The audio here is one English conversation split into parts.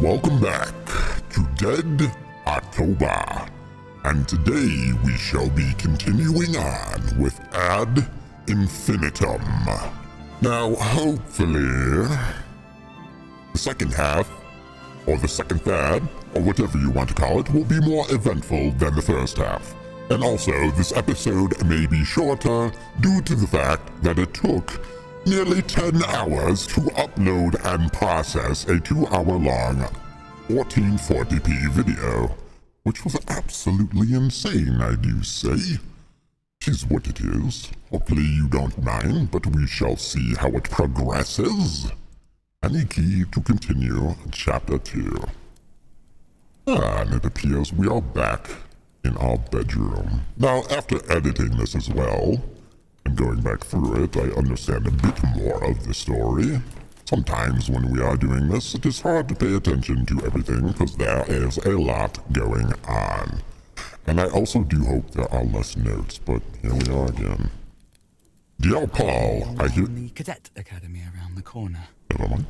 welcome back to Dead October. And today we shall be continuing on with Ad Infinitum. Now, hopefully, the second half, or the second third, or whatever you want to call it, will be more eventful than the first half. And also, this episode may be shorter due to the fact that it took nearly 10 hours to upload and process a 2-hour-long 1440p video, which was absolutely insane, I do say. Tis what it is. Hopefully you don't mind, but we shall see how it progresses. Any key to continue Chapter 2. And it appears we are back in our bedroom. Now, after editing this as well, and going back through it, I understand a bit more of the story. Sometimes when we are doing this, it is hard to pay attention to everything because there is a lot going on. And I also do hope there are less notes, but here we are again. Dear Paul, I hear... the cadet academy around the corner. Never mind.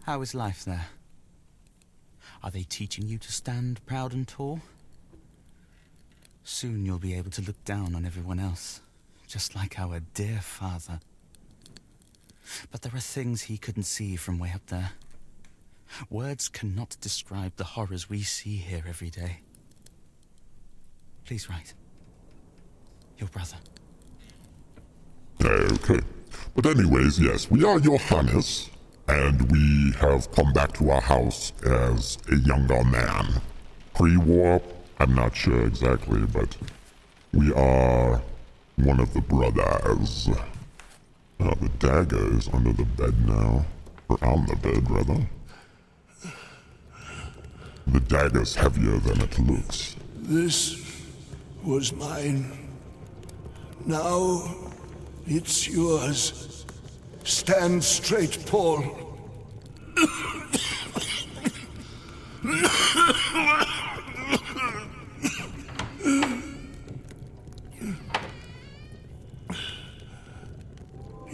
How is life there? Are they teaching you to stand proud and tall? Soon you'll be able to look down on everyone else, just like our dear father. But there are things he couldn't see from way up there. Words cannot describe the horrors we see here every day. Please write. Your brother. Okay. But anyways, yes, we are Johannes, and we have come back to our house as a younger man. Pre-war, I'm not sure exactly, but we are one of the brothers. The dagger is under the bed now. Or on the bed, rather. The dagger's heavier than it looks. This was mine. Now it's yours. Stand straight, Paul.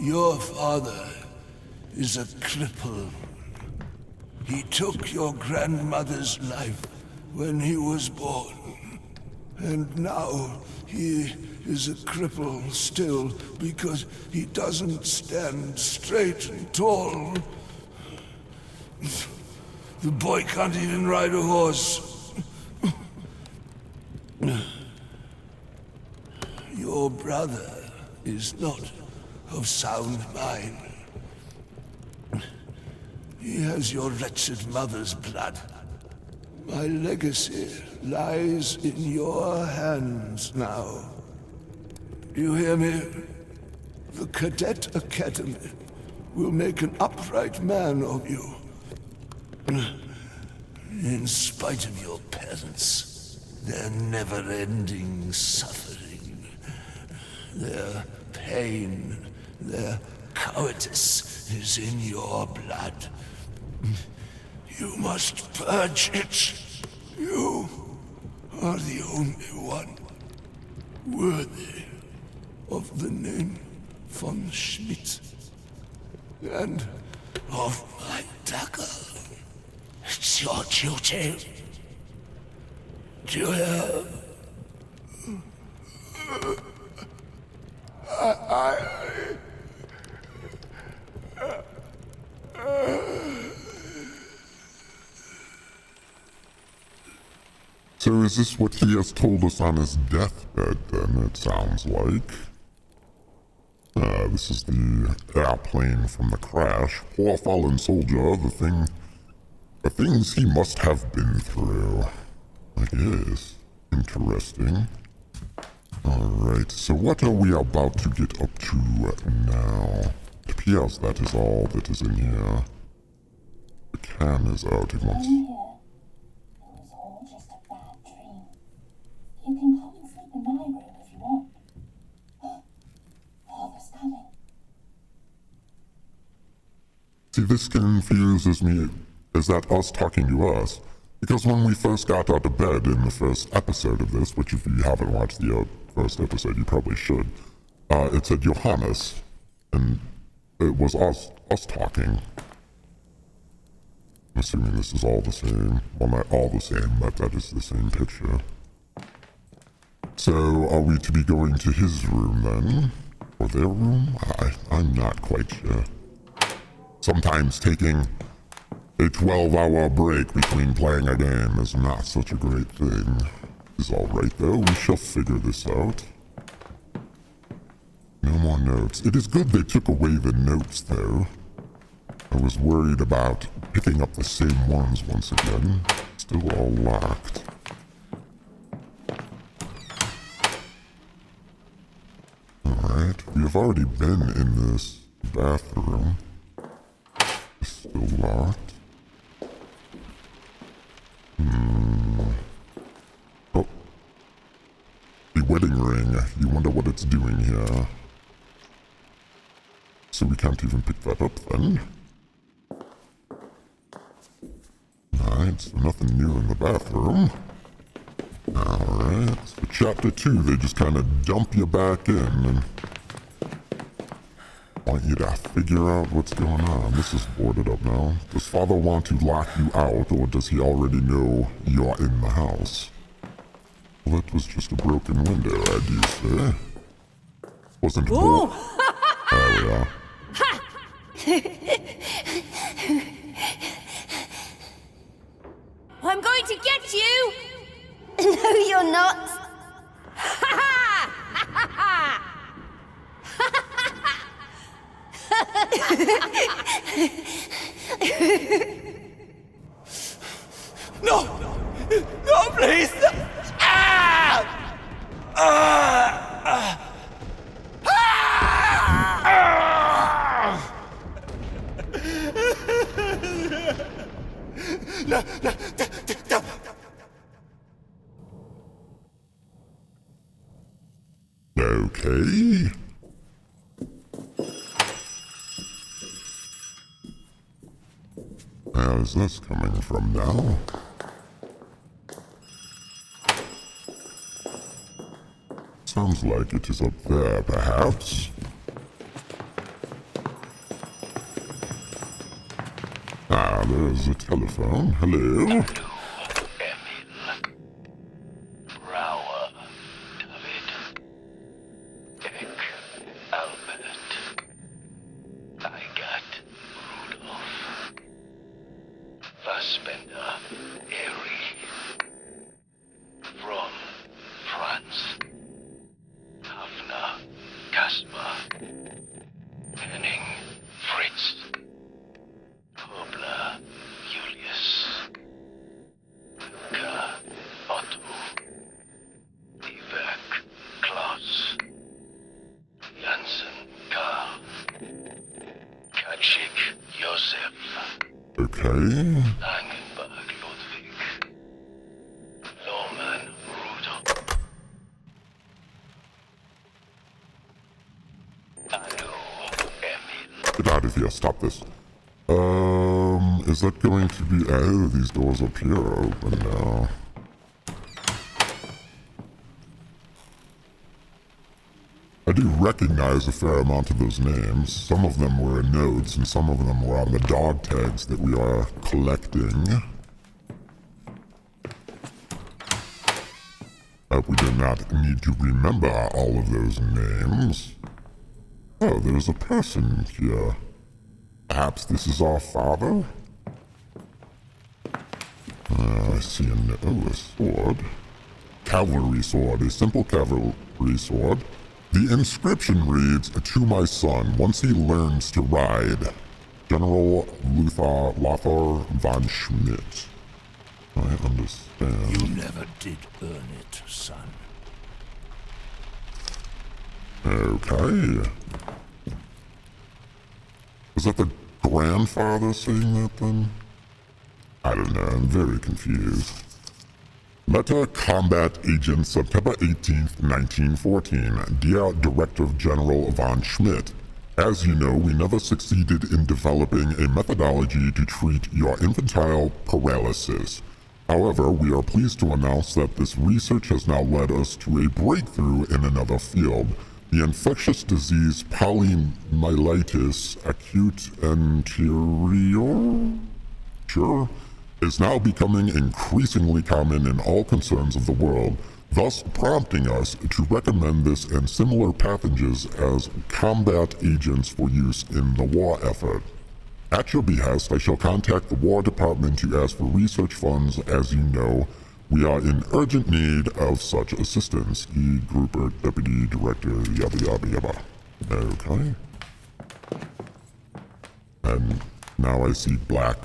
Your father is a cripple. He took your grandmother's life when he was born. And now he is a cripple still because he doesn't stand straight and tall. The boy can't even ride a horse. Your brother is not of sound mind. He has your wretched mother's blood. My legacy lies in your hands now. Do you hear me? The Cadet Academy will make an upright man of you. In spite of your parents, their never-ending suffering, their pain, their cowardice is in your blood. You must purge it. You are the only one worthy of the name von Schmidt and of my dagger. It's your duty. Do you hear? So is this what he has told us on his deathbed, then, it sounds like? This is the airplane from the crash. Poor fallen soldier, the things he must have been through. I guess. Interesting. Alright, so what are we about to get up to now? It appears that is all that is in here. The can is out. It wants... You can come and sleep in my room if you want. Father's coming. See, this confuses me. Is that us talking to us? Because when we first got out of bed in the first episode of this, which if you haven't watched the first episode, you probably should, it said Johannes, and it was us talking. I'm assuming this is all the same. Well, not all the same, but that is the same picture. So, are we to be going to his room then? Or their room? I'm not quite sure. Sometimes taking a 12-hour break between playing a game is not such a great thing. It's alright though, we shall figure this out. No more notes. It is good they took away the notes though. I was worried about picking up the same ones once again. Still all locked. Alright, we have already been in this bathroom. It's still locked. Oh. The wedding ring. You wonder what it's doing here. So we can't even pick that up then. Alright, so nothing new in the bathroom. Alright, so chapter 2, they just kind of dump you back in and want you to figure out what's going on. This is boarded up now. Does father want to lock you out, or does he already know you're in the house? Well, that was just a broken window, I'd say. Wasn't broken. There we are. I'm going to get you! No, you're not. No! No, please! Ah! Ah! No, no, no. Okay. Where's this coming from now? Sounds like it is up there, perhaps. Ah, there's a telephone. Hello? Okay. Get out of here, stop this. Is that going to be... Oh, these doors up here are open now. I do recognize a fair amount of those names. Some of them were in notes, and some of them were on the dog tags that we are collecting. But we do not need to remember all of those names. Oh, there's a person here. Perhaps this is our father? I see a sword. Cavalry sword, a simple cavalry sword. The inscription reads, "To my son, once he learns to ride. General Lothar von Schmidt." I understand. You never did earn it, son. Okay. Is that the grandfather saying that then? I don't know, I'm very confused. Meta Combat Agent, September 18th, 1914. Dear Director General von Schmidt, as you know, we never succeeded in developing a methodology to treat your infantile paralysis. However, we are pleased to announce that this research has now led us to a breakthrough in another field. The infectious disease polymyelitis acute anterior future is now becoming increasingly common in all concerns of the world, thus prompting us to recommend this and similar pathogens as combat agents for use in the war effort. At your behest, I shall contact the War Department to ask for research funds. As you know, we are in urgent need of such assistance. E. Grouper, Deputy Director, yabba yabba yabba. Okay. And now I see black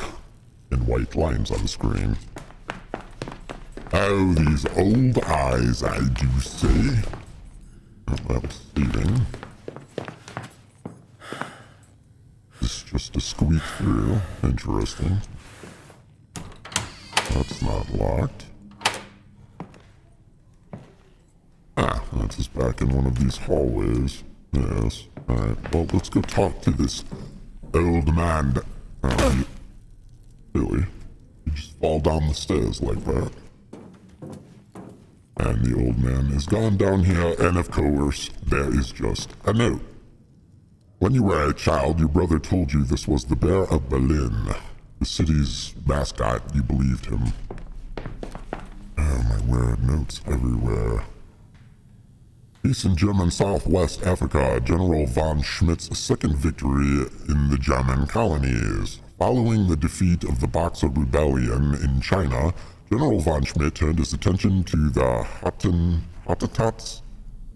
and white lines on the screen. Oh, these old eyes, I do say. Oh, that was Steven. This is just a squeak through. Interesting. That's not locked. Ah, that's just back in one of these hallways. Yes. Alright, well, let's go talk to this old man. Really? You just fall down the stairs like that. And the old man is gone down here, and of course, there is just a note. When you were a child, your brother told you this was the Bear of Berlin, the city's mascot. You believed him. Oh, my weird notes everywhere. Peace in German Southwest Africa, General von Schmidt's second victory in the German colonies. Following the defeat of the Boxer Rebellion in China, General von Schmidt turned his attention to the Hottentots.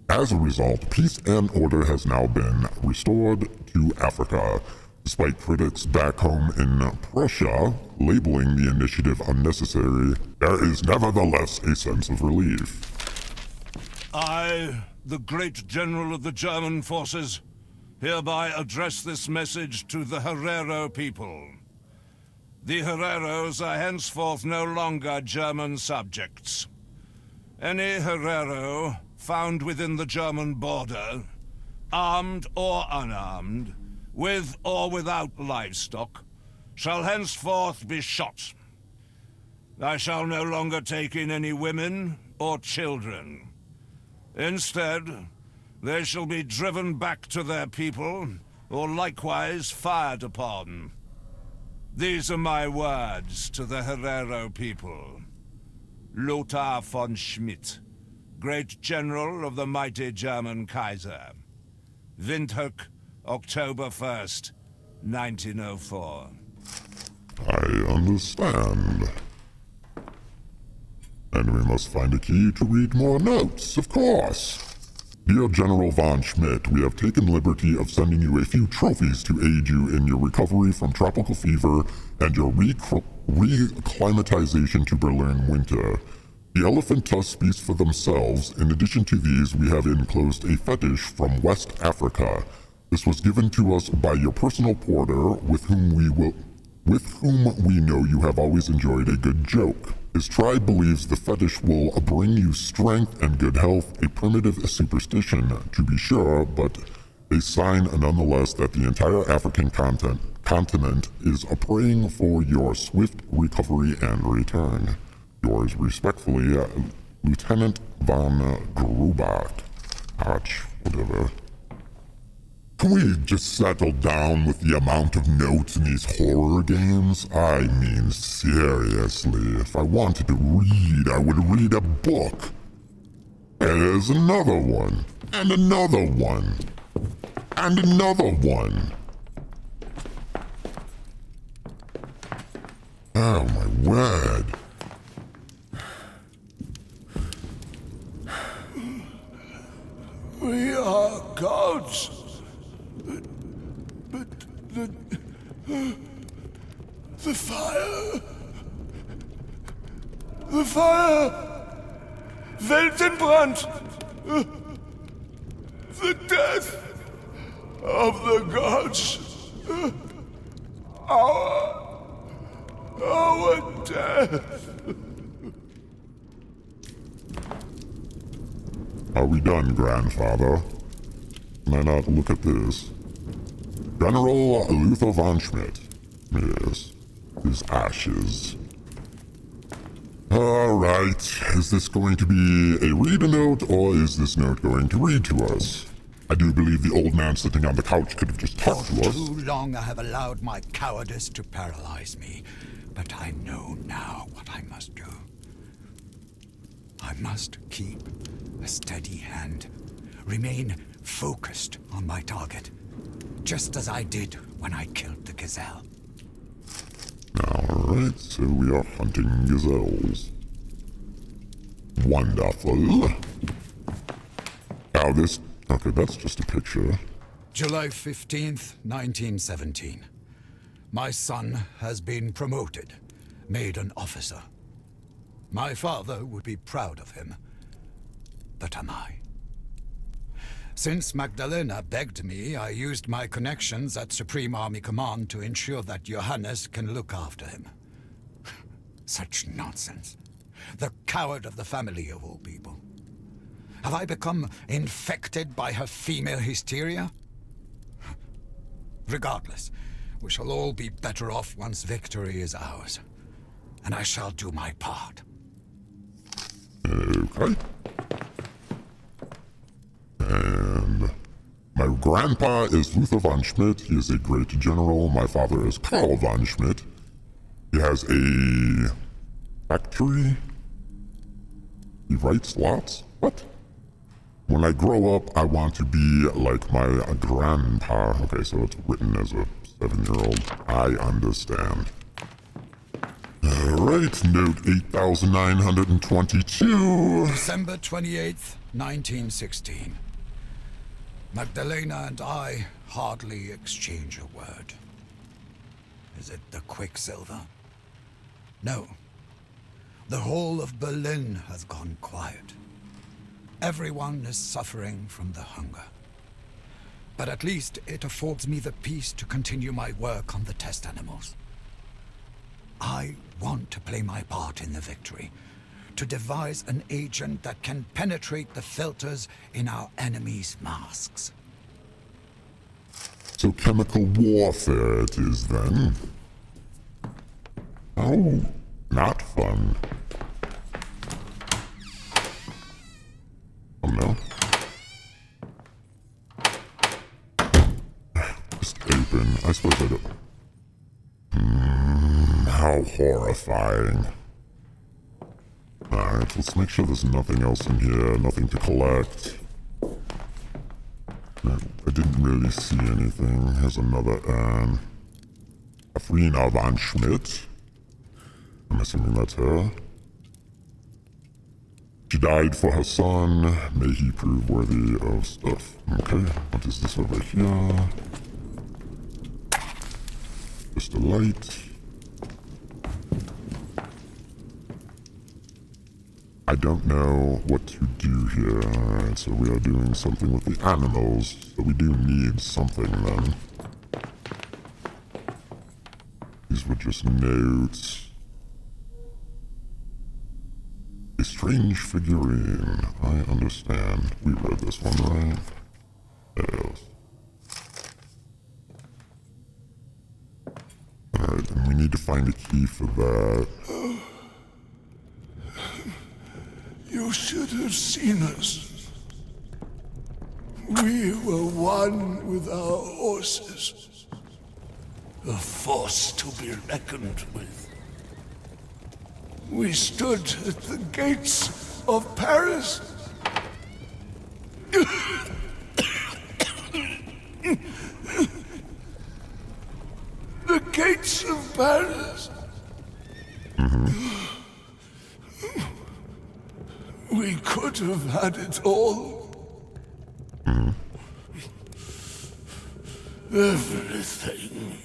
As a result, peace and order has now been restored to Africa, despite critics back home in Prussia labeling the initiative unnecessary. There is nevertheless a sense of relief. I, the great general of the German forces, hereby address this message to the Herero people. The Hereros are henceforth no longer German subjects. Any Herero found within the German border, armed or unarmed, with or without livestock, shall henceforth be shot. I shall no longer take in any women or children. Instead, they shall be driven back to their people, or likewise fired upon. These are my words to the Herero people. Lothar von Schmidt, Great General of the mighty German Kaiser. Windhoek, October 1st, 1904. I understand. And we must find a key to read more notes, of course. Dear General von Schmidt, we have taken liberty of sending you a few trophies to aid you in your recovery from tropical fever and your reclimatization to Berlin winter. The elephant tusks speak for themselves. In addition to these, we have enclosed a fetish from West Africa. This was given to us by your personal porter, with whom we know you have always enjoyed a good joke. His tribe believes the fetish will bring you strength and good health, a primitive superstition, to be sure, but a sign nonetheless that the entire African continent is praying for your swift recovery and return. Yours respectfully, Lieutenant von Grubach. Whatever. Can we just settle down with the amount of notes in these horror games? I mean, seriously, if I wanted to read, I would read a book. And there's another one, and another one, and another one. Oh my word. We are gods. But the fire. The fire. Weltenbrand. The death of the gods. Our death. Are we done, grandfather? Can I not look at this? General Luther von Schmidt. Yes, his ashes. Alright, is this going to be a read-a-note, or is this note going to read to us? I do believe the old man sitting on the couch could have just talked to us. For too long I have allowed my cowardice to paralyze me. But I know now what I must do. I must keep a steady hand, remain focused on my target, just as I did when I killed the gazelle. Alright, so we are hunting gazelles. Wonderful. Now this... Okay, that's just a picture. July 15th, 1917. My son has been promoted, made an officer. My father would be proud of him. But am I? Since Magdalena begged me, I used my connections at Supreme Army Command to ensure that Johannes can look after him. Such nonsense. The coward of the family of all people. Have I become infected by her female hysteria? Regardless, we shall all be better off once victory is ours. And I shall do my part. Okay. And my grandpa is Luther von Schmidt. He is a great general. My father is Karl von Schmidt. He has a factory. He writes lots. What? When I grow up, I want to be like my grandpa. Okay, so it's written as a 7-year-old. I understand. Alright, note 8922. December 28th, 1916. Magdalena and I hardly exchange a word. Is it the quicksilver? No. The whole of Berlin has gone quiet. Everyone is suffering from the hunger. But at least it affords me the peace to continue my work on the test animals. I want to play my part in the victory, to devise an agent that can penetrate the filters in our enemies' masks. So chemical warfare it is then. Oh, not fun. Oh no. Just open. I suppose I don't. How horrifying. Alright, let's make sure there's nothing else in here, nothing to collect. No, I didn't really see anything. Here's another Katharina von Schmidt. I'm assuming that's her. She died for her son. May he prove worthy of stuff. Okay, what is this over here? Just a light. I don't know what to do here. Alright, so we are doing something with the animals. So we do need something then. These were just notes. A strange figurine. I understand. We read this one, right? Yes. Alright, then we need to find a key for that. You should have seen us. We were one with our horses. A force to be reckoned with. We stood at the gates of Paris. The gates of Paris. We could have had it all. Everything.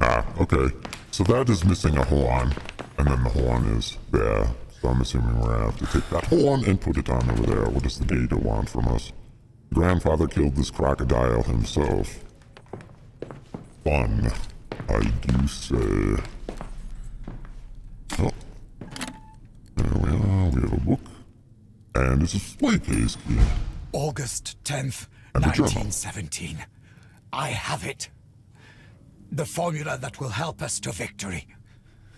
Ah, okay. So that is missing a horn, and then the horn is there. So I'm assuming we're gonna have to take that horn and put it on over there. What does the data want from us? Grandfather killed this crocodile himself. Fun, I do say. Oh. There we are, we have a book. And it's a display case key. August 10th, And a journal. 1917. I have it. The formula that will help us to victory.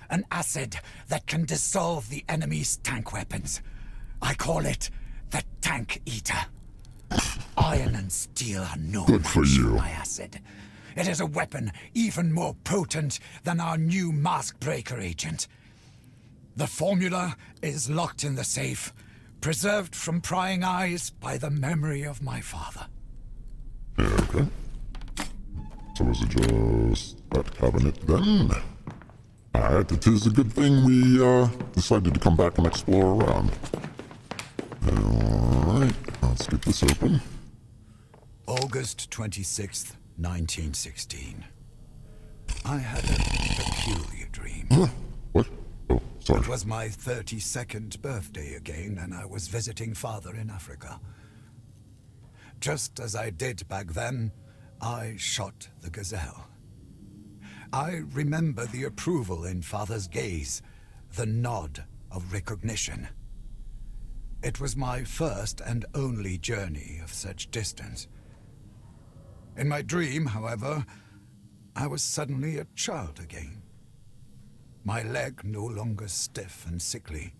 An acid that can dissolve the enemy's tank weapons. I call it the Tank Eater. Iron and steel are no Good for match you. my acid. It is a weapon even more potent than our new mask breaker agent. The formula is locked in the safe, preserved from prying eyes by the memory of my father. Yeah, okay. So is it just that cabinet then? Alright, it is a good thing we decided to come back and explore around. Alright, let's get this open. August 26th, 1916. I had a peculiar dream. Huh? What? Oh, sorry. It was my 32nd birthday again, and I was visiting Father in Africa. Just as I did back then, I shot the gazelle. I remember the approval in Father's gaze, the nod of recognition. It was my first and only journey of such distance. In my dream, however, I was suddenly a child again. My leg no longer stiff and sickly.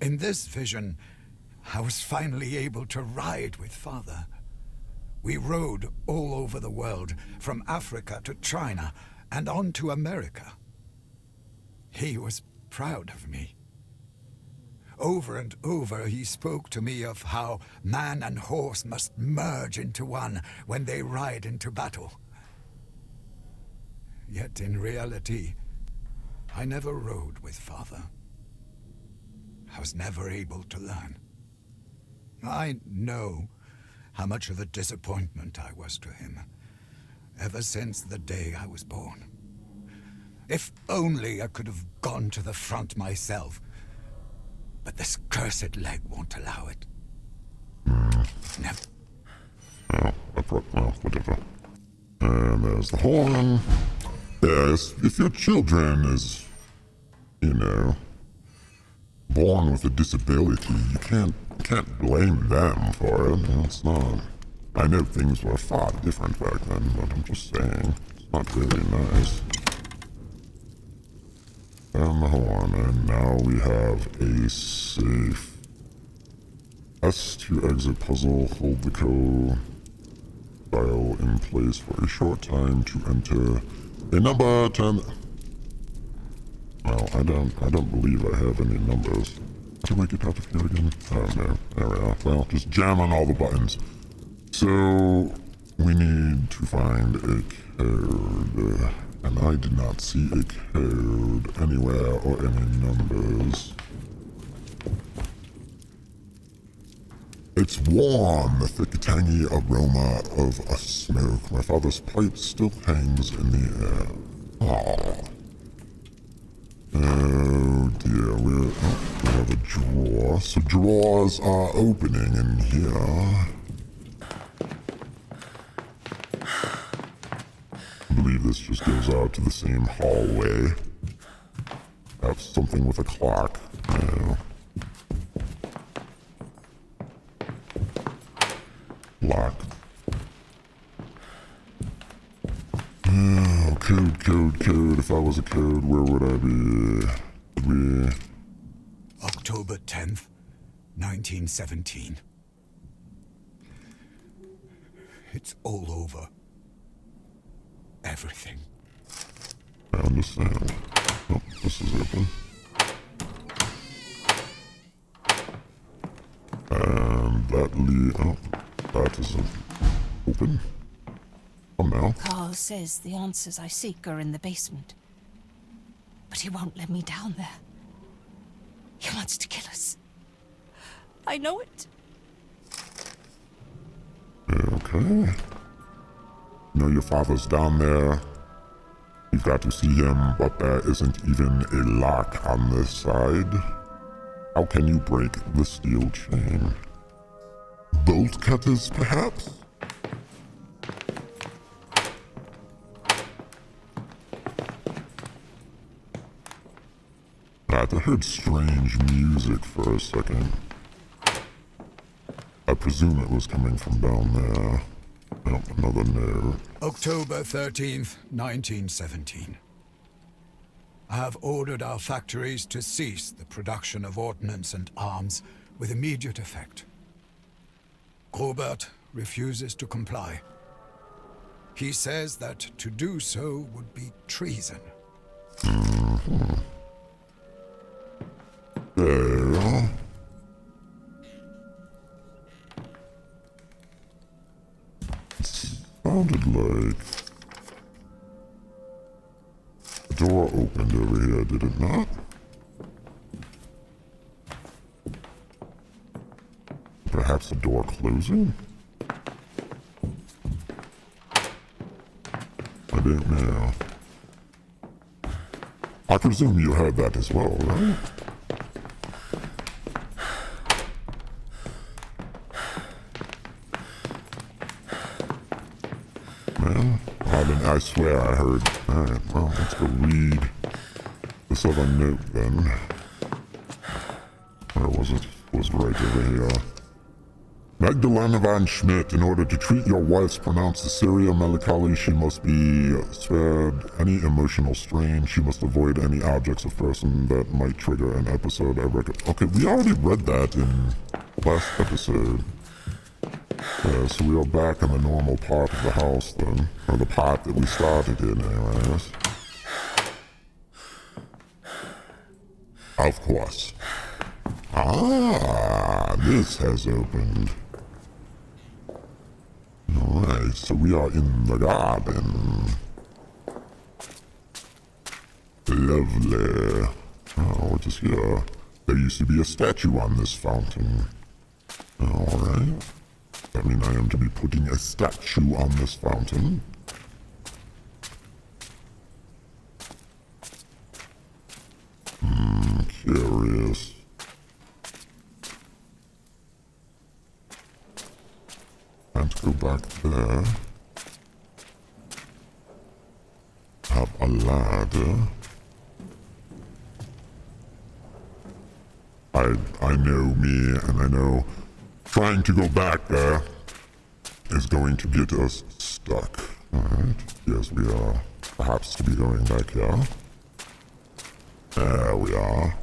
In this vision, I was finally able to ride with Father. We rode all over the world, from Africa to China, and on to America. He was proud of me. Over and over he spoke to me of how man and horse must merge into one when they ride into battle. Yet in reality, I never rode with Father. I was never able to learn. I know how much of a disappointment I was to him, ever since the day I was born. If only I could have gone to the front myself, but this cursed leg won't allow it. Never. Well, whatever. And there's the horn. Yes, if your children is, born with a disability, you can't blame them for it. It's not. I know things were far different back then, but I'm just saying, it's not really nice. And the horn, and now we have a safe. S to exit puzzle, hold the code dial in place for a short time to enter a number 10. Well, I don't believe I have any numbers. How do I get out of here again? Oh no, there we are. Well, just jam on all the buttons. So, we need to find a code. And I did not see a code anywhere or any numbers. It's warm, the thick, tangy aroma of a smoke. My father's pipe still hangs in the air. Aww. Oh dear, we have a drawer. So drawers are opening in here. I believe this just goes out to the same hallway. Have something with a clock. No. Locked. Oh, code. If I was a code, where would I be? October 10th, 1917. It's all over. Everything. I understand. Oh, this is open. And that isn't open. Oh no. Carl says the answers I seek are in the basement. But he won't let me down there. He wants to kill us. I know it. Okay. No, your father's down there. You've got to see him, but there isn't even a lock on this side. How can you break the steel chain? Bolt cutters, perhaps? I heard strange music for a second. I presume it was coming from down there. Oh, another no. October 13th, 1917. I have ordered our factories to cease the production of ordnance and arms with immediate effect. Robert refuses to comply. He says that to do so would be treason. There. Sounded like the door opened over here, did it not? Perhaps the door closing? I don't know. I presume you heard that as well, right? Man, I swear I heard. Alright, well, let's go read this other note then. Where was it? It was right over here. Magdalena von Schmidt, in order to treat your wife's pronounced Syria melancholy, she must be spared any emotional strain. She must avoid any objects of person that might trigger an episode of Okay, we already read that in last episode. Yeah, so we are back in the normal part of the house then. Or the part that we started in anyways. Of course. Ah, this has opened. Alright, so we are in the garden. Lovely. Oh, what is here? There used to be a statue on this fountain. Alright. I mean, I am to be putting a statue on this fountain. Curious. Can't go back there. Have a ladder. I know me, and I know trying to go back there is going to get us stuck. Alright, yes we are perhaps to be going back here. There we are.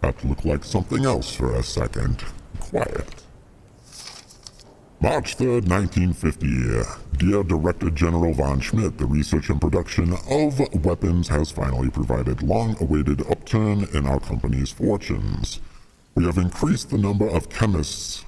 That looked like something else for a second. Quiet. March 3rd, 1950. Dear Director General von Schmidt, the research and production of weapons has finally provided long-awaited upturn in our company's fortunes. We have increased the number of chemists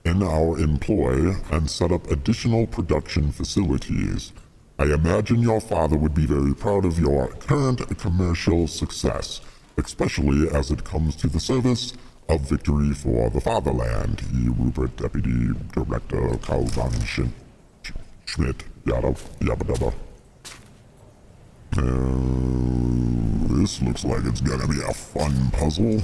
in our employ and set up additional production facilities. I imagine your father would be very proud of your current commercial success, especially as it comes to the service of victory for the fatherland. E. Rupert, Deputy Director Karl von Schmidt, yada, yabba dabba. This looks like it's gonna be a fun puzzle.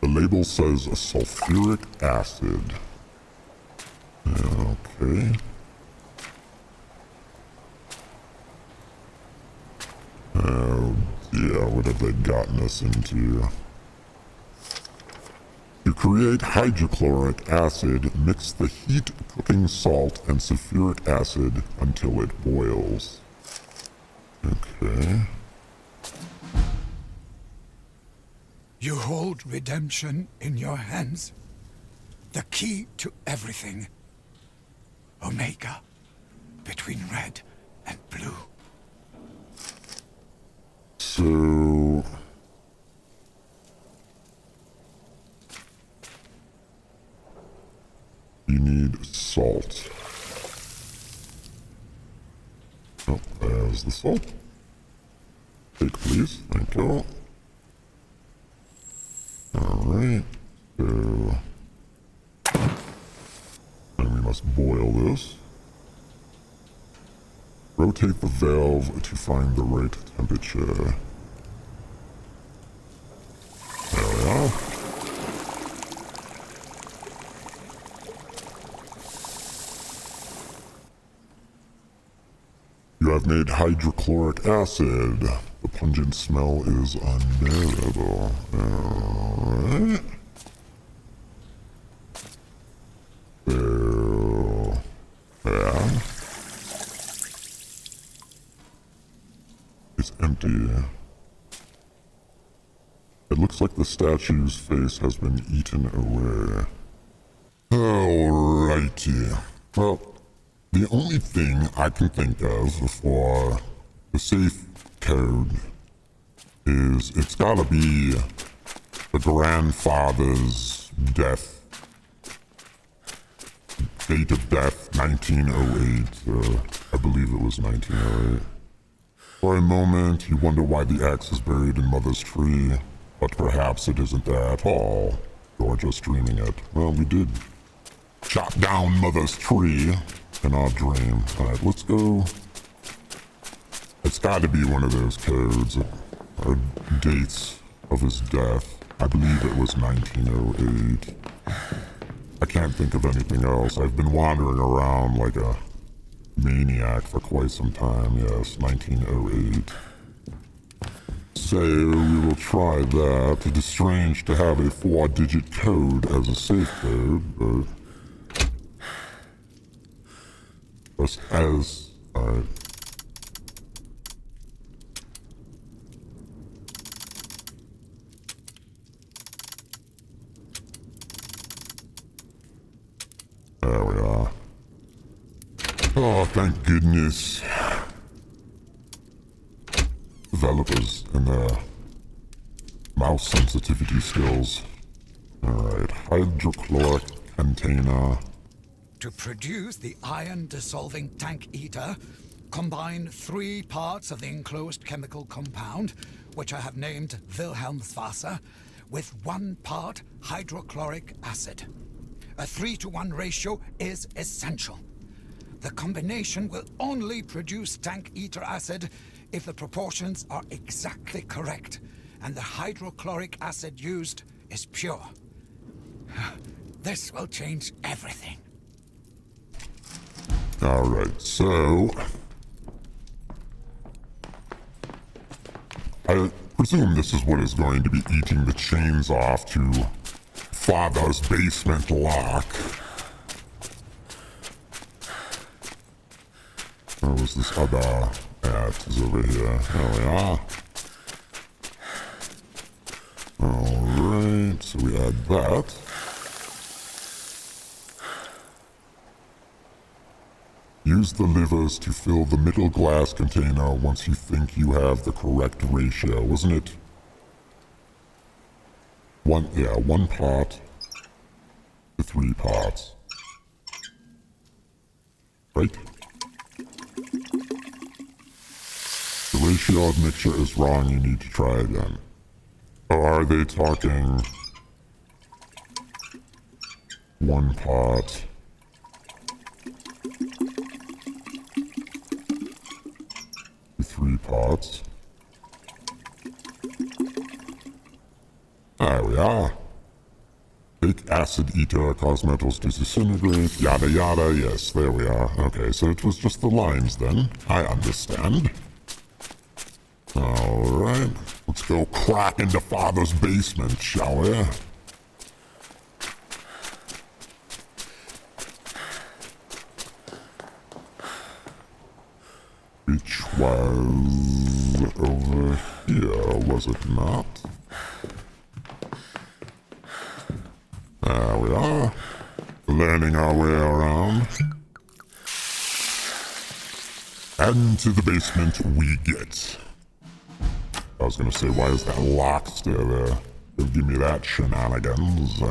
The label says sulfuric acid. Okay. Oh, yeah, what have they gotten us into? To create hydrochloric acid, mix the heat cooking salt and sulfuric acid until it boils. Okay. You hold redemption in your hands. The key to everything. Omega, between red and blue. So... you need salt. Oh, there's the salt. Take, please. Thank you. Alright. So... and we must boil this. Rotate the valve to find the right temperature. There we are. You have made hydrochloric acid. The pungent smell is unbearable. Alright. So... yeah. It's empty. like the statue's face has been eaten away. Alrighty. Well, the only thing I can think of for the safe code is it's gotta be the grandfather's death. Date of death, 1908. I believe it was 1908. For a moment, you wonder why the axe is buried in Mother's tree, but perhaps it isn't there at all. You're just dreaming it. Well, we did chop down Mother's tree in our dream. Alright, let's go. It's gotta be one of those codes or dates of his death. I believe it was 1908. I can't think of anything else. I've been wandering around like a maniac for quite some time. Yes, 1908. So we will try that. It is strange to have a 4-digit code as a safe code, but just as... Alright. There we are. Oh, thank goodness. Developers and their mouse sensitivity skills. Alright, hydrochloric container. To produce the iron-dissolving tank eater, combine 3 parts of the enclosed chemical compound, which I have named Wilhelmswasser, with 1 part hydrochloric acid. A 3-to-1 ratio is essential. The combination will only produce tank eater acid if the proportions are exactly correct and the hydrochloric acid used is pure. This will change everything. Alright, so... I presume this is what is going to be eating the chains off to Father's basement lock. Where was this other act? Is over here. There we are. Alright, so we add that. Use the levers to fill the middle glass container once you think you have the correct ratio, wasn't it? 1 part to 3 parts. Right? The ratio of mixture is wrong, you need to try again. Or are they talking 1 part to 3 parts? There we are. Take acid eater, cause metals to disintegrate, yada yada, yes, there we are. Okay, so it was just the lines then. I understand. Alright, let's go crack into Father's basement, shall we? Which was over here, was it not? There we are. Learning our way around. And into the basement we get. I was gonna say, why is that lock still there? Don't give me that shenanigans.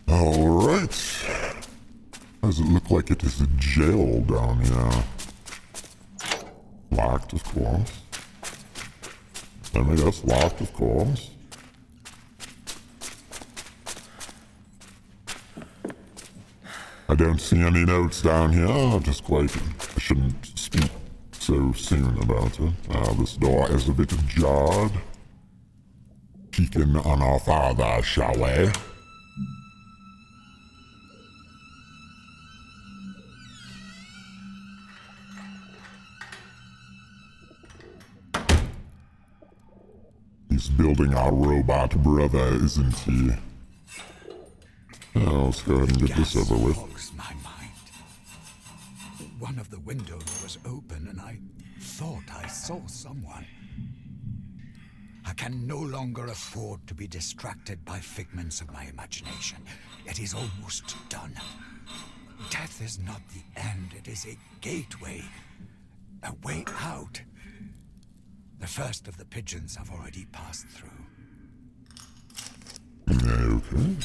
Alright. Does it look like it is a jail down here? Locked, of course. I mean, that's locked, of course. I don't see any notes down here. Just quite... I shouldn't speak so soon about it. This door is a bit jarred. Peeking on our father, shall we? He's building our robot brother, isn't he? Now, let's go ahead and get this over with. Fogs my mind. One of the windows was open and I thought I saw someone. I can no longer afford to be distracted by figments of my imagination. It is almost done. Death is not the end, it is a gateway. A way out. The first of the pigeons have already passed through. Okay.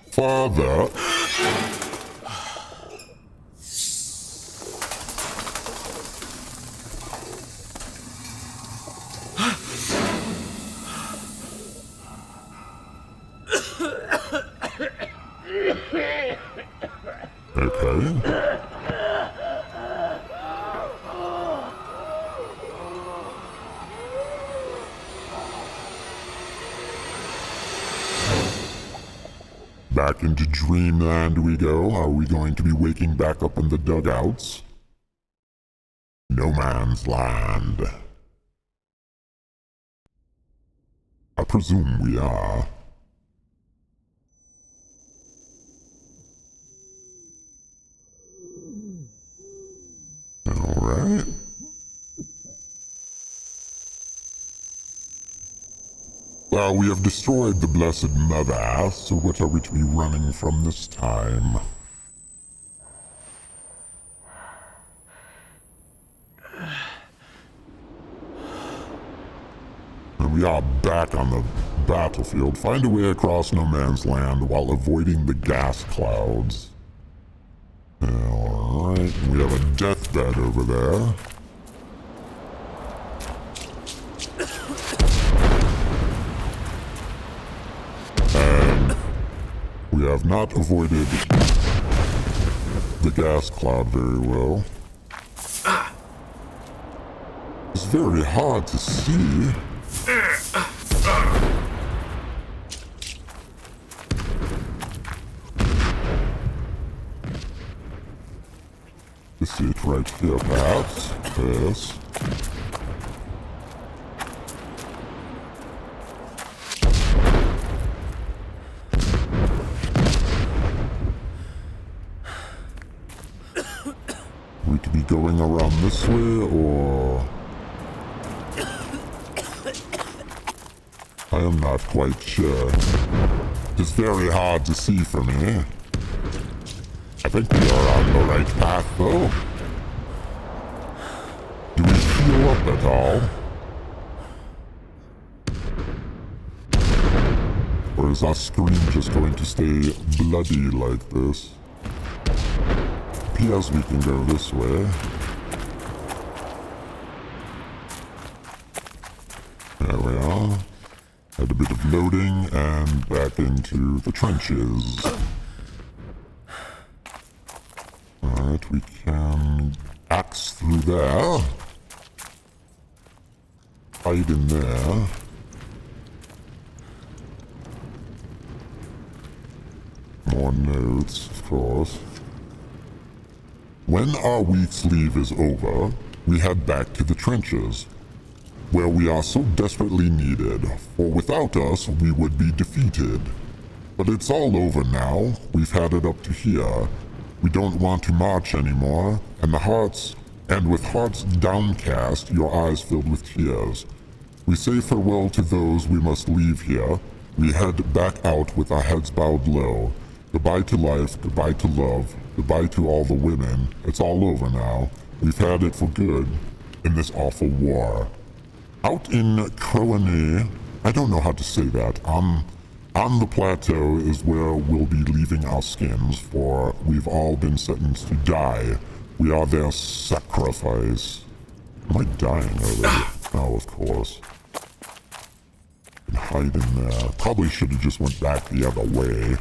Father. Okay. Back into dreamland we go. Are we going to be waking back up in the dugouts? No man's land. I presume we are. Alright. Well, we have destroyed the Blessed Mother, so what are we to be running from this time? And we are back on the battlefield. Find a way across no man's land while avoiding the gas clouds. Alright, we have a deathbed over there. And we have not avoided the gas cloud very well. It's very hard to see. You see it right here, perhaps. Yes. We could be going around this way, or... I am not quite sure. It's very hard to see for me. I think we are on the right path, though. Do we heal up at all? Or is our screen just going to stay bloody like this? P.S. we can go this way. There we are. Had a bit of loading and back into the trenches. Alright, we can axe through there. Hide in there. More notes, of course. When our week's leave is over, we head back to the trenches, where we are so desperately needed, for without us we would be defeated. But it's all over now. We've had it up to here. We don't want to march anymore, and with hearts downcast, your eyes filled with tears. We say farewell to those we must leave here. We head back out with our heads bowed low. Goodbye to life, goodbye to love, goodbye to all the women. It's all over now. We've had it for good in this awful war. Out in Croanee, I don't know how to say that, on the plateau is where we'll be leaving our skins, for we've all been sentenced to die. We are their sacrifice. Am I dying already? Oh, of course. Can hide in there. Probably should have just went back the other way.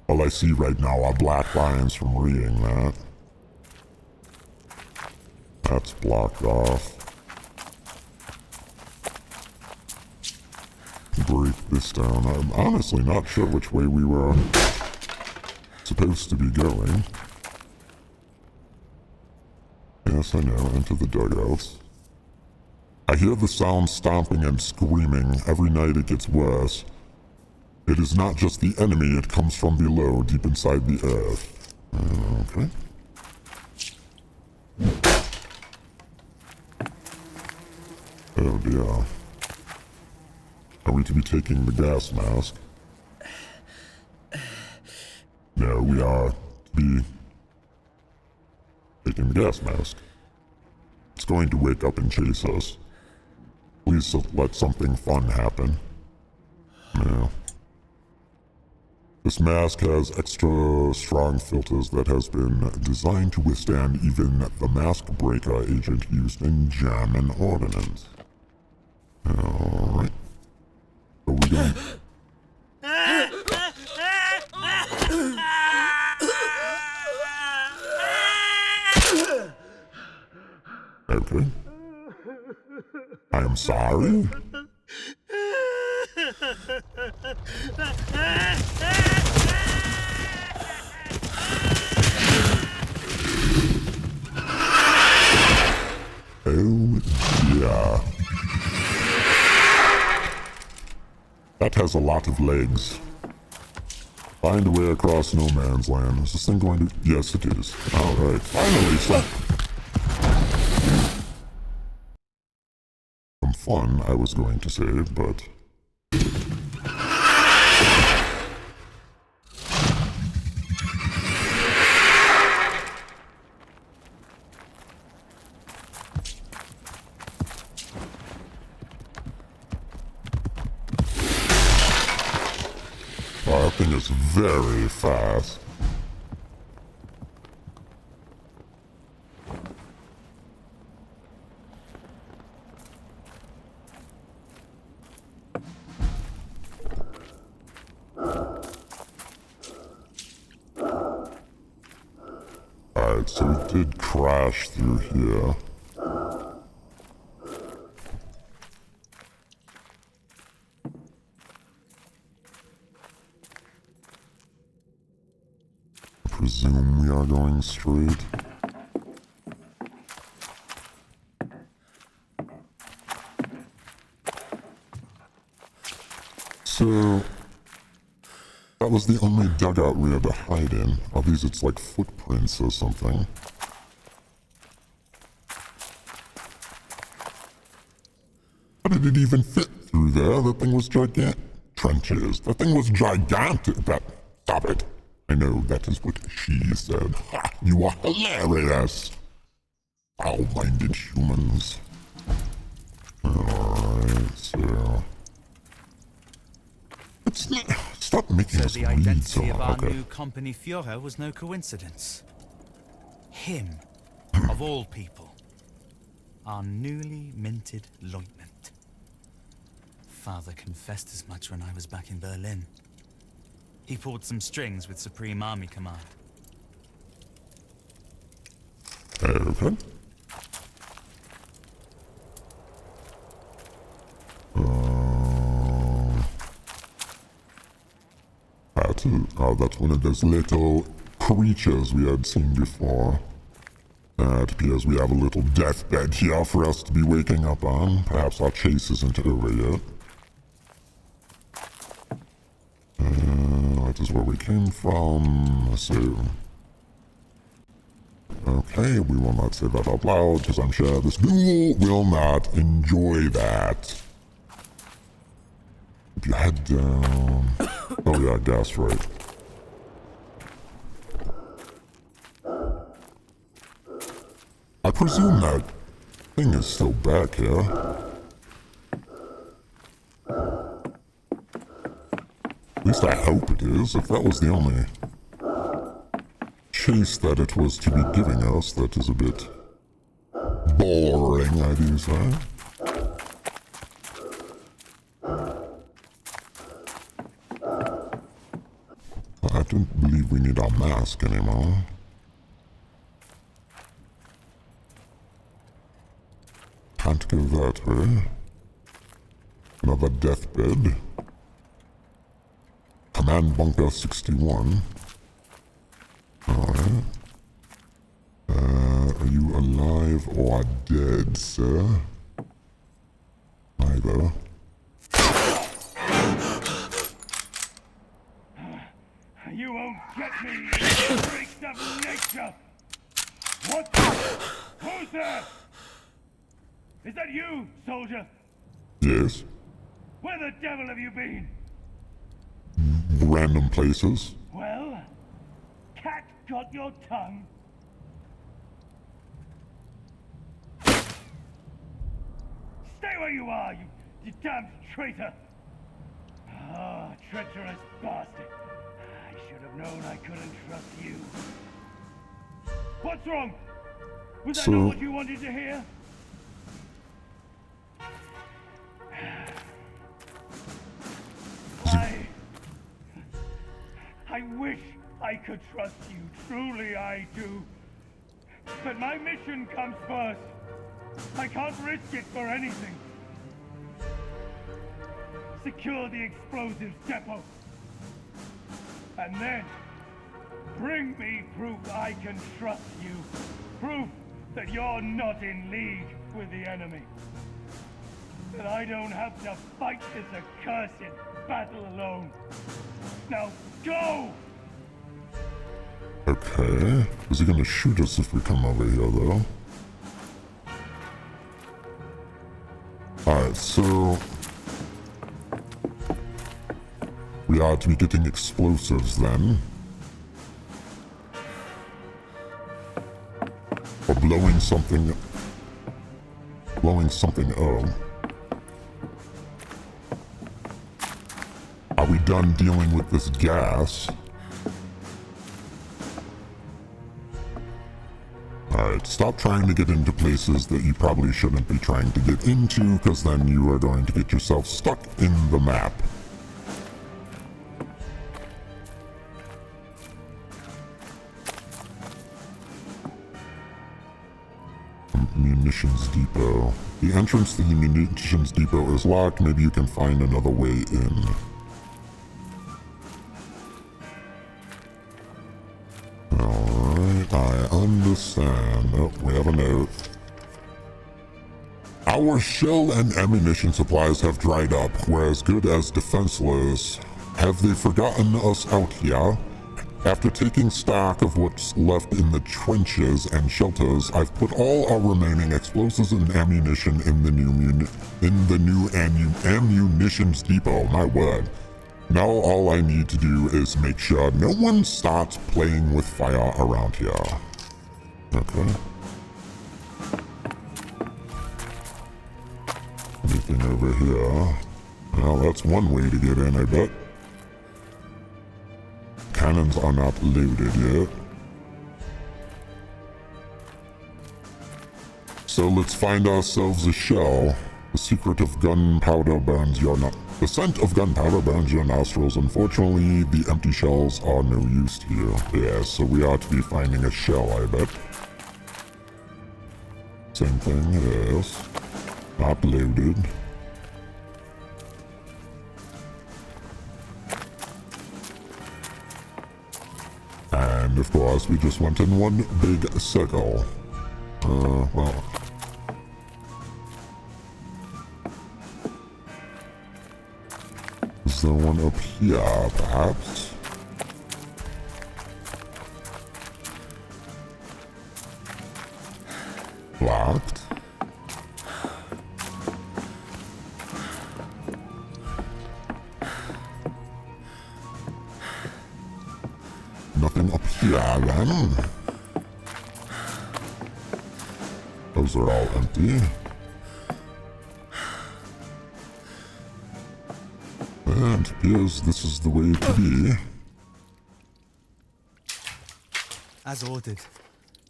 All I see right now are black lines from reading that. That's blocked off. Break this down. I'm honestly not sure which way we were supposed to be going. Yes, I know, into the dugouts. I hear the sound stomping and screaming. Every night it gets worse. It is not just the enemy, it comes from below, deep inside the earth. Okay. Oh dear. Are we to be taking the gas mask? No, we are to be taking the gas mask. It's going to wake up and chase us. Please let something fun happen. No. This mask has extra strong filters that has been designed to withstand even the mask breaker agent used in German ordnance. Alright. Are we going? Okay. I am sorry. Oh dear. That has a lot of legs. Find a way across no man's land. Is this thing going to... Yes, it is. Alright, finally some fun, I was going to say, but... Oh, that thing is very fast. Alright, so it did crash through here. I presume we are going straight. So, that was the only dugout we had to hide in. Are these its like footprints or something? How did it even fit through there? That thing was gigantic. Trenches. That thing was gigantic. Stop it. I know that is what she said. Ha! You are hilarious. Foul-minded humans. Alright, so... Stop making us So the read so identity of our okay. new company Führer was no coincidence. Him, of all people. Our newly minted lieutenant. Father confessed as much when I was back in Berlin. He pulled some strings with Supreme Army Command. Okay. That's one of those little creatures we had seen before. It appears we have a little deathbed here for us to be waking up on. Perhaps our chase isn't over yet. That is where we came from, so... Okay, we will not say that out loud, because I'm sure this duel will not enjoy that. Keep your head down. Oh yeah, gas right. I presume that thing is still back here. At least I hope it is. If that was the only chase that it was to be giving us, that is a bit boring, I do say. I don't believe we need our mask anymore. Can't go that way. Another deathbed. Command Bunker 61. Alright. Are you alive or dead, sir? Neither. You won't get me, you freaks of nature! What? Who's there? Is that you, soldier? Yes. Where the devil have you been? Random places. Well, cat got your tongue? Stay where you are, you damned traitor! Ah, treacherous bastard. I should have known I couldn't trust you. What's wrong? Was that not what you wanted to hear? I wish I could trust you. Truly I do. But my mission comes first. I can't risk it for anything. Secure the explosives depot. And then, bring me proof I can trust you. Proof that you're not in league with the enemy. That I don't have to fight this accursed battle alone. Now go! Okay. Is he gonna shoot us if we come over here, though? Alright, so... we ought to be getting explosives, then. Or blowing something up. Are we done dealing with this gas? Alright, stop trying to get into places that you probably shouldn't be trying to get into, because then you are going to get yourself stuck in the map. Munitions depot. The entrance to the munitions depot is locked. Maybe you can find another way in. Alright, I understand. Oh, we have a note. Our shell and ammunition supplies have dried up. We're as good as defenseless. Have they forgotten us out here? After taking stock of what's left in the trenches and shelters, I've put all our remaining explosives and ammunition in the new ammunitions depot. My word. Now all I need to do is make sure no one starts playing with fire around here. Okay. Anything over here? Well, that's one way to get in, I bet. Cannons are not loaded yet. So let's find ourselves a shell. The secret of gunpowder burns your The scent of gunpowder burns your nostrils. Unfortunately, the empty shells are no use here. Yeah, so we ought to be finding a shell, I bet. Same thing, yes. Not loaded. And of course, we just went in one big circle. Well. Is there one up here, perhaps? Blocked. Nothing up here, then. Those are all empty. And appears this is the way to be. As ordered,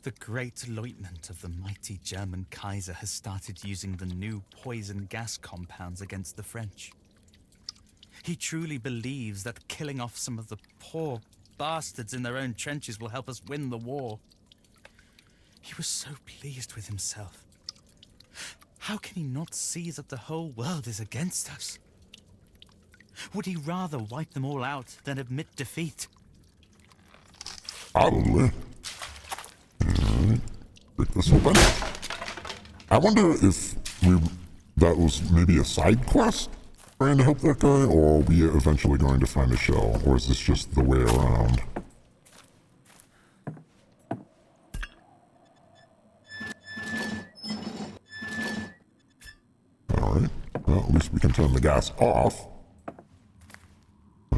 the great lieutenant of the mighty German Kaiser has started using the new poison gas compounds against the French. He truly believes that killing off some of the poor bastards in their own trenches will help us win the war. He was so pleased with himself. How can he not see that the whole world is against us? Would he rather wipe them all out than admit defeat? Probably. Break this open. I wonder if that was maybe a side quest trying to help that guy, or are we eventually going to find a shell, or is this just the way around? Well, at least we can turn the gas off.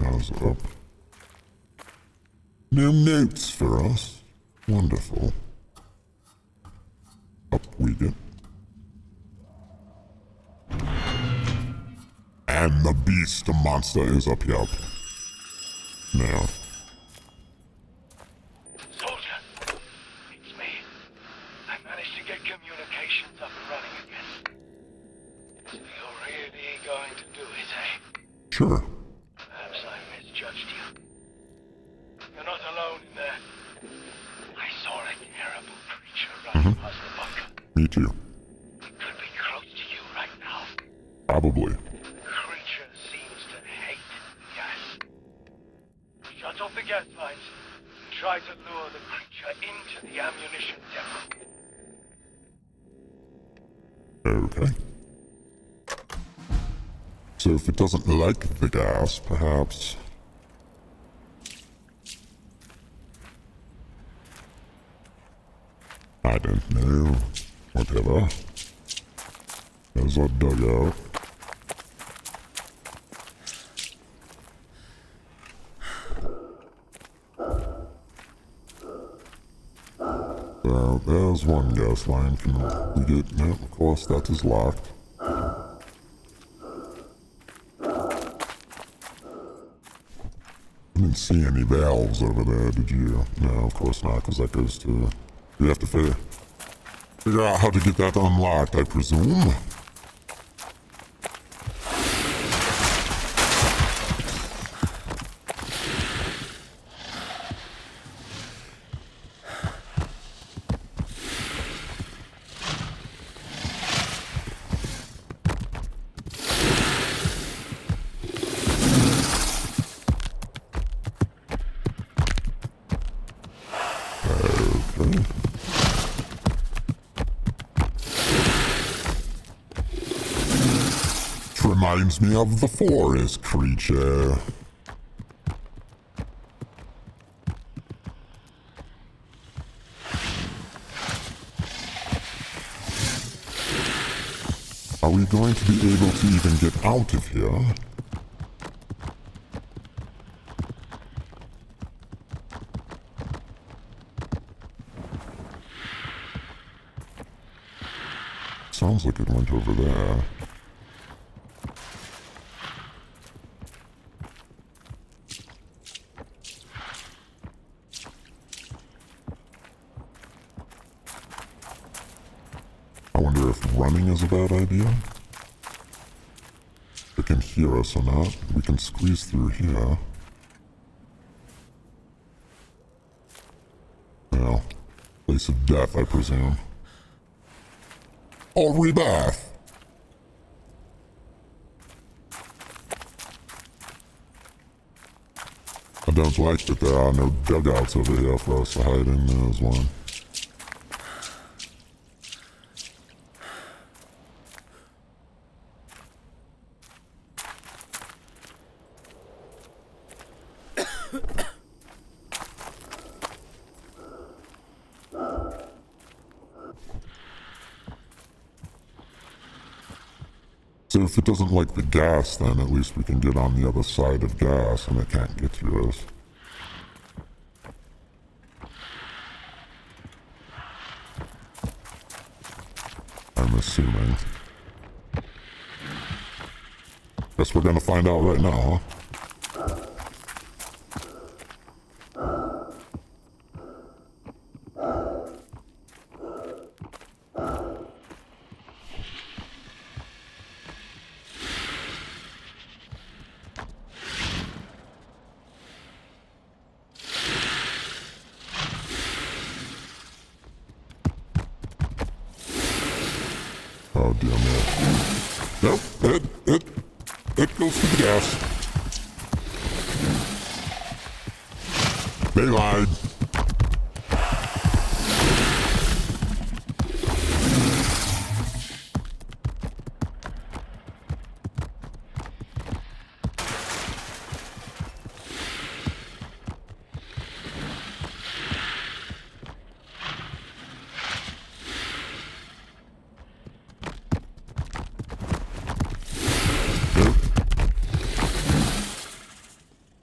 How's it up? No notes for us. Wonderful. Up we get. And the beast monster is up here. Now. Soldier, it's me. I managed to get communications up and running again. So you're really going to do it, eh? Sure. Perhaps I misjudged you. You're not alone in there. I saw a terrible creature running past the bunker. Me too. It could be close to you right now. Probably. The creature seems to hate gas. Shut off the gas lines and try to lure the creature into the ammunition depot. Okay. So if it doesn't like the gas, perhaps... I don't know. Whatever. There's our dugout. Well, there's one gas line. Can we get... No, of course, that is locked. I didn't see any valves over there, did you? No, of course not, because that goes to... We have to figure out how to get that unlocked, I presume. Okay. Which reminds me of the forest creature. Are we going to be able to even get out of here? Sounds like it went over there. I wonder if running is a bad idea? They can hear us or not. We can squeeze through here. Well, place of death, I presume. Or rebirth. I don't like that there are no dugouts over here for us to hide in. There's one. So if it doesn't like the gas, then at least we can get on the other side of gas and it can't get to us. I'm assuming. Guess we're gonna find out right now, huh? Oh dear me. Nope, it goes to the gas. They lied.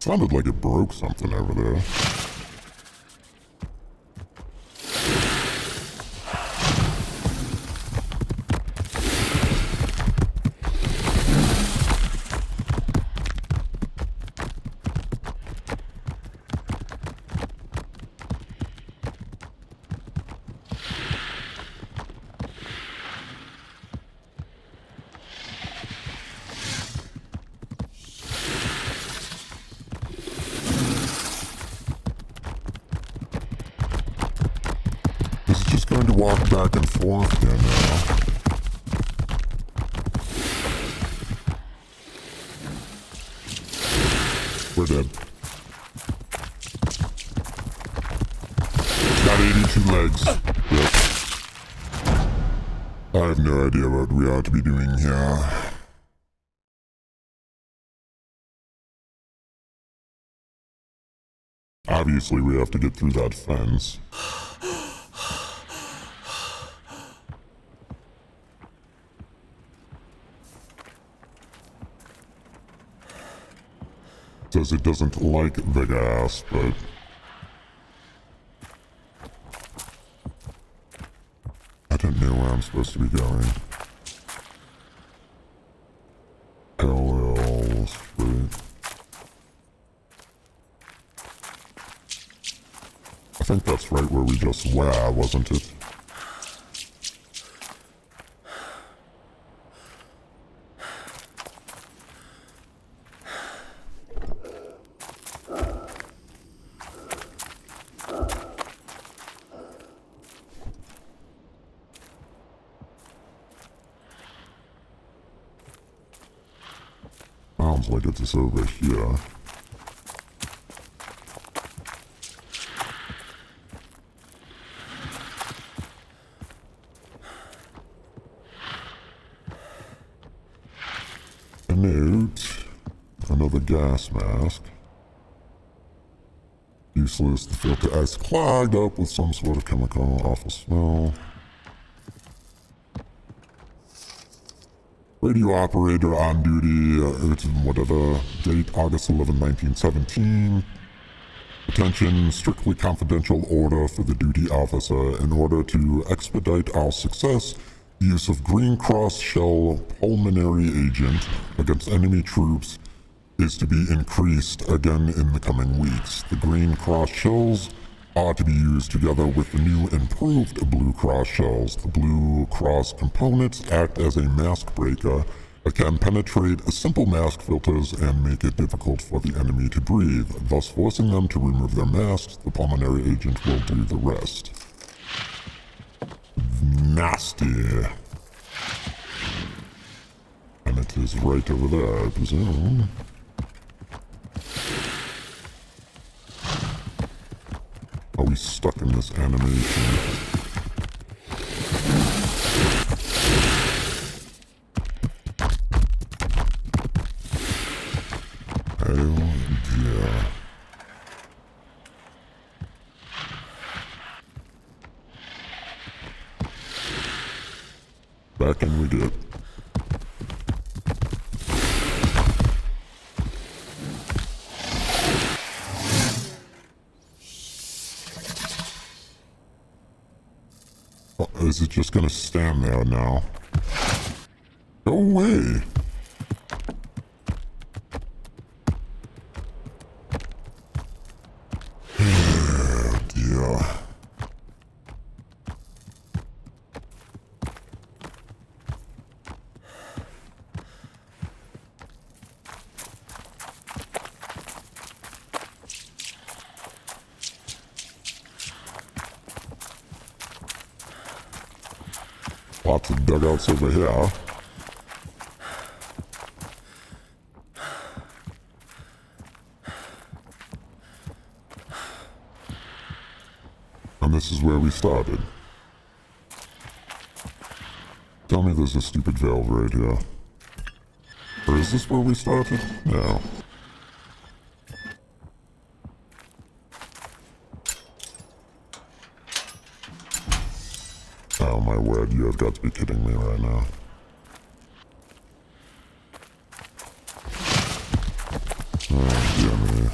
Sounded like it broke something over there. This is just going to walk back and forth here now. We're dead. Got 82 legs. Yep. I have no idea what we ought to be doing here. Obviously, we have to get through that fence. Says it doesn't like the gas, but I don't know where I'm supposed to be going. LL Street. I think that's right where we just were, wasn't it? Sounds like it's over here. A note. Another gas mask. Useless. The filter is clogged up with some sort of chemical. Awful smell. Radio operator on duty, it's whatever, date August 11, 1917. Attention, strictly confidential order for the duty officer. In order to expedite our success, the use of Green Cross Shell pulmonary agent against enemy troops is to be increased again in the coming weeks. The Green Cross Shells are to be used together with the new improved Blue Cross shells. The Blue Cross components act as a mask breaker that can penetrate simple mask filters and make it difficult for the enemy to breathe, thus forcing them to remove their masks. The pulmonary agent will do the rest. Nasty. And it is right over there, I presume. Are we stuck in this animation? Oh dear. Back in we get. Is it just gonna stand there now? Go away! Oh dear. Lots of dugouts over here. And this is where we started. Tell me there's a stupid valve right here. Or is this where we started? No. Oh my word, you have got to be kidding me right now. Oh, dear me.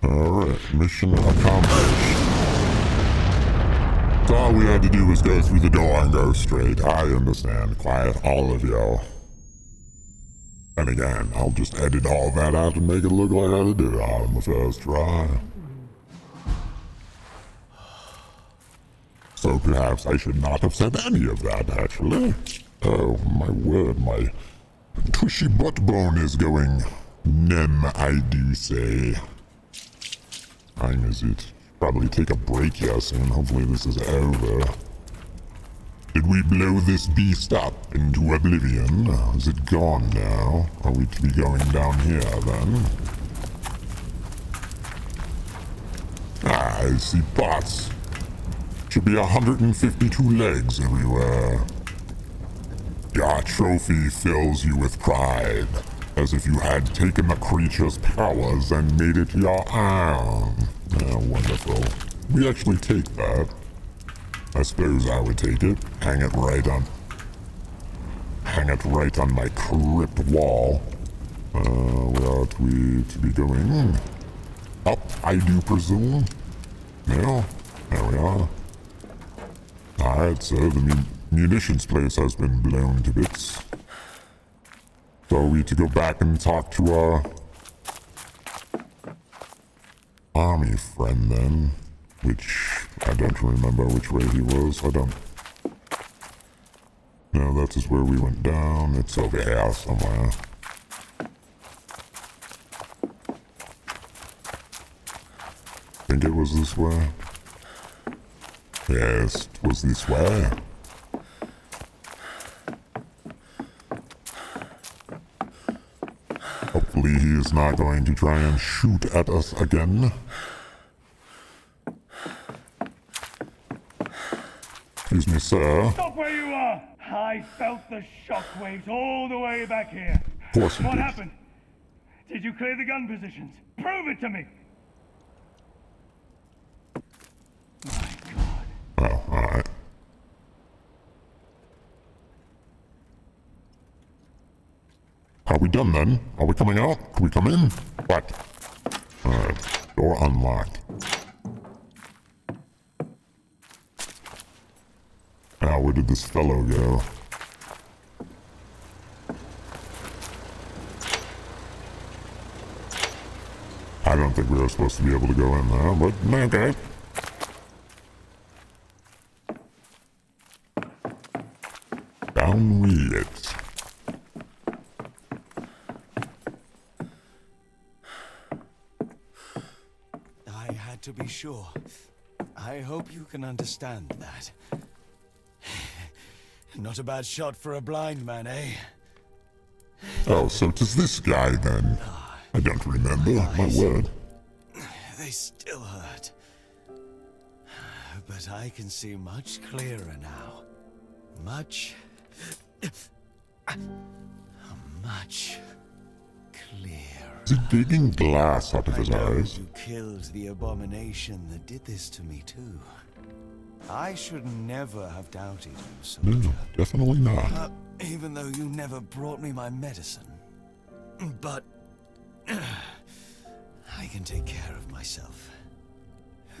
Alright, mission accomplished. So all we had to do was go through the door and go straight. I understand. Quiet, all of you. And again, I'll just edit all that out and make it look like I did it all on the first try. So perhaps I should not have said any of that, actually. Oh, my word, my tushy butt bone is going numb, I do say. Time is it? Probably take a break here soon. Hopefully this is over. Did we blow this beast up into oblivion? Is it gone now? Are we to be going down here then? Ah, I see pots. Should be 152 legs everywhere. Your trophy fills you with pride, as if you had taken the creature's powers and made it your own. Oh, wonderful. We actually take that. I suppose I would take it. Hang it right on my crypt wall. Where ought we to be going? Up, I do presume. No, there we are. Alright, so the munitions place has been blown to bits. So are we to go back and talk to our army friend then? Which, I don't remember which way he was, No, that is where we went down. It's over here somewhere. Think it was this way? Yes, it was this way. Hopefully he is not going to try and shoot at us again. Excuse me, sir. Stop where you are! I felt the shockwaves all the way back here. Of course you What did. happened? Did you clear the gun positions? Prove it to me! My God. Oh, alright. Are we done then? Are we coming out? Can we come in? What? Alright. Door unlocked. Now, where did this fellow go? I don't think we were supposed to be able to go in there, but okay. Down with it. I had to be sure. I hope you can understand that. Not a bad shot for a blind man, eh? Oh, so 'tis this guy then. I don't remember, my word. They still hurt. But I can see much clearer now. Much clearer. Is he digging glass out of his I know eyes? you killed the abomination that did this to me too. I should never have doubted you, soldier. No, definitely not. Even though you never brought me my medicine. But I can take care of myself.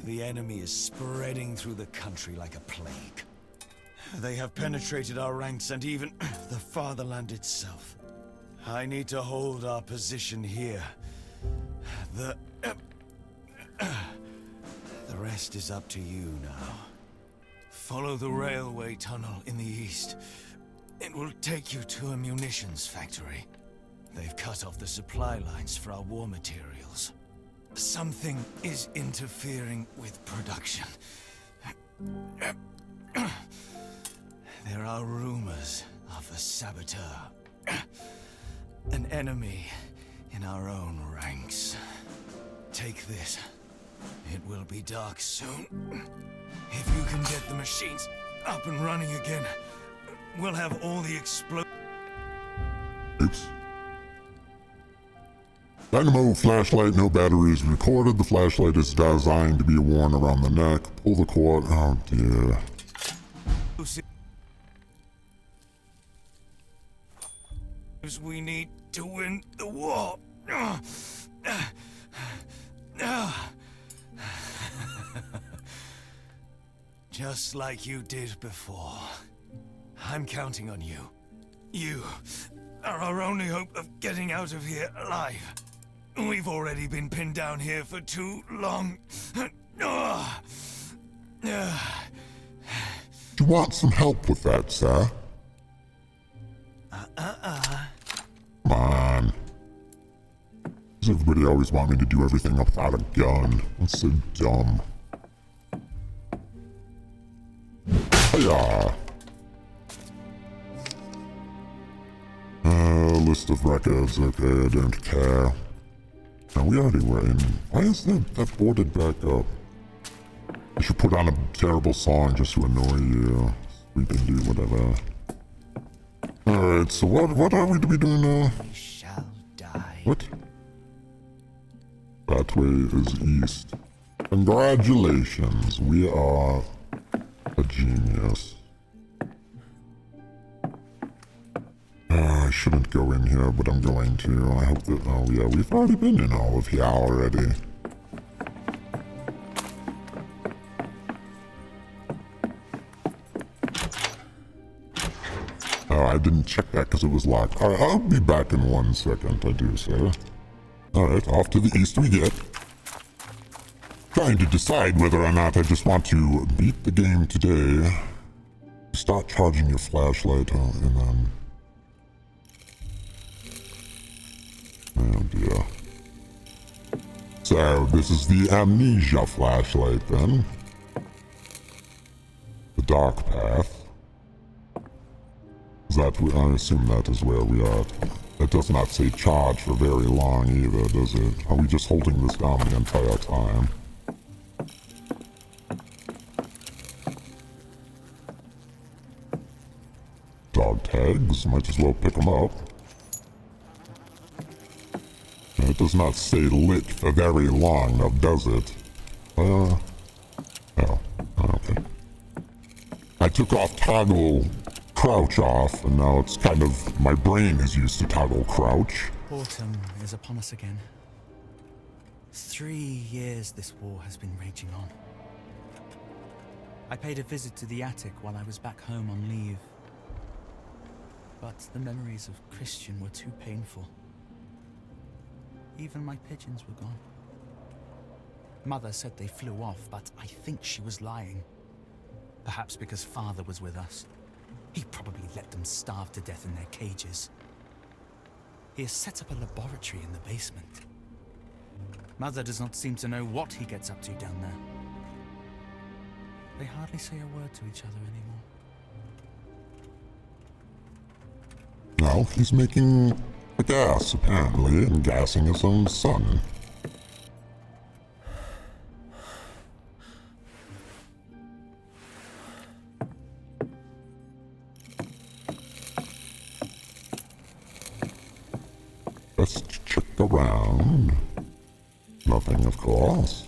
The enemy is spreading through the country like a plague. They have penetrated our ranks and even the fatherland itself. I need to hold our position here. The rest is up to you now. Follow the railway tunnel in the east. It will take you to a munitions factory. They've cut off the supply lines for our war materials. Something is interfering with production. There are rumors of a saboteur. An enemy in our own ranks. Take this. It will be dark soon. If you can get the machines up and running again, we'll have all the Oops. Dynamo flashlight, no batteries recorded. The flashlight is designed to be worn around the neck. Pull the cord. Oh dear. We need to win the war. Just like you did before. I'm counting on you. You are our only hope of getting out of here alive. We've already been pinned down here for too long. Do you want some help with that, sir? Come on. Does everybody always want me to do everything without a gun? That's so dumb. Hiya! List of records. Okay, I don't care. Now we already were in. Why is that boarded back up? I should put on a terrible song just to annoy you. We can do whatever. Alright, so what are we to be doing now? We shall die. What? That way is east. Congratulations, we are a genius. I shouldn't go in here, but I'm going to. I hope that... Oh yeah, we've already been in all of here already. Oh, I didn't check that because it was locked. Alright, I'll be back in 1 second, I do say. Alright, off to the east we get. Trying to decide whether or not I just want to beat the game today. Start charging your flashlight, and then... Oh dear. So, this is the amnesia flashlight then. The dark path. I assume that is where we are. It does not say charge for very long either, does it? Are we just holding this down the entire time? Dog tags, might as well pick them up. It does not stay lit for very long, now does it? Oh, okay. I took off toggle crouch off, and now it's kind of... my brain is used to toggle crouch. Autumn is upon us again. 3 years this war has been raging on. I paid a visit to the attic while I was back home on leave. But the memories of Christian were too painful. Even my pigeons were gone. Mother said they flew off, but I think she was lying. Perhaps because Father was with us. He probably let them starve to death in their cages. He has set up a laboratory in the basement. Mother does not seem to know what he gets up to down there. They hardly say a word to each other anymore. Well, he's making a gas, apparently, and gassing his own son. Let's check around. Nothing, of course.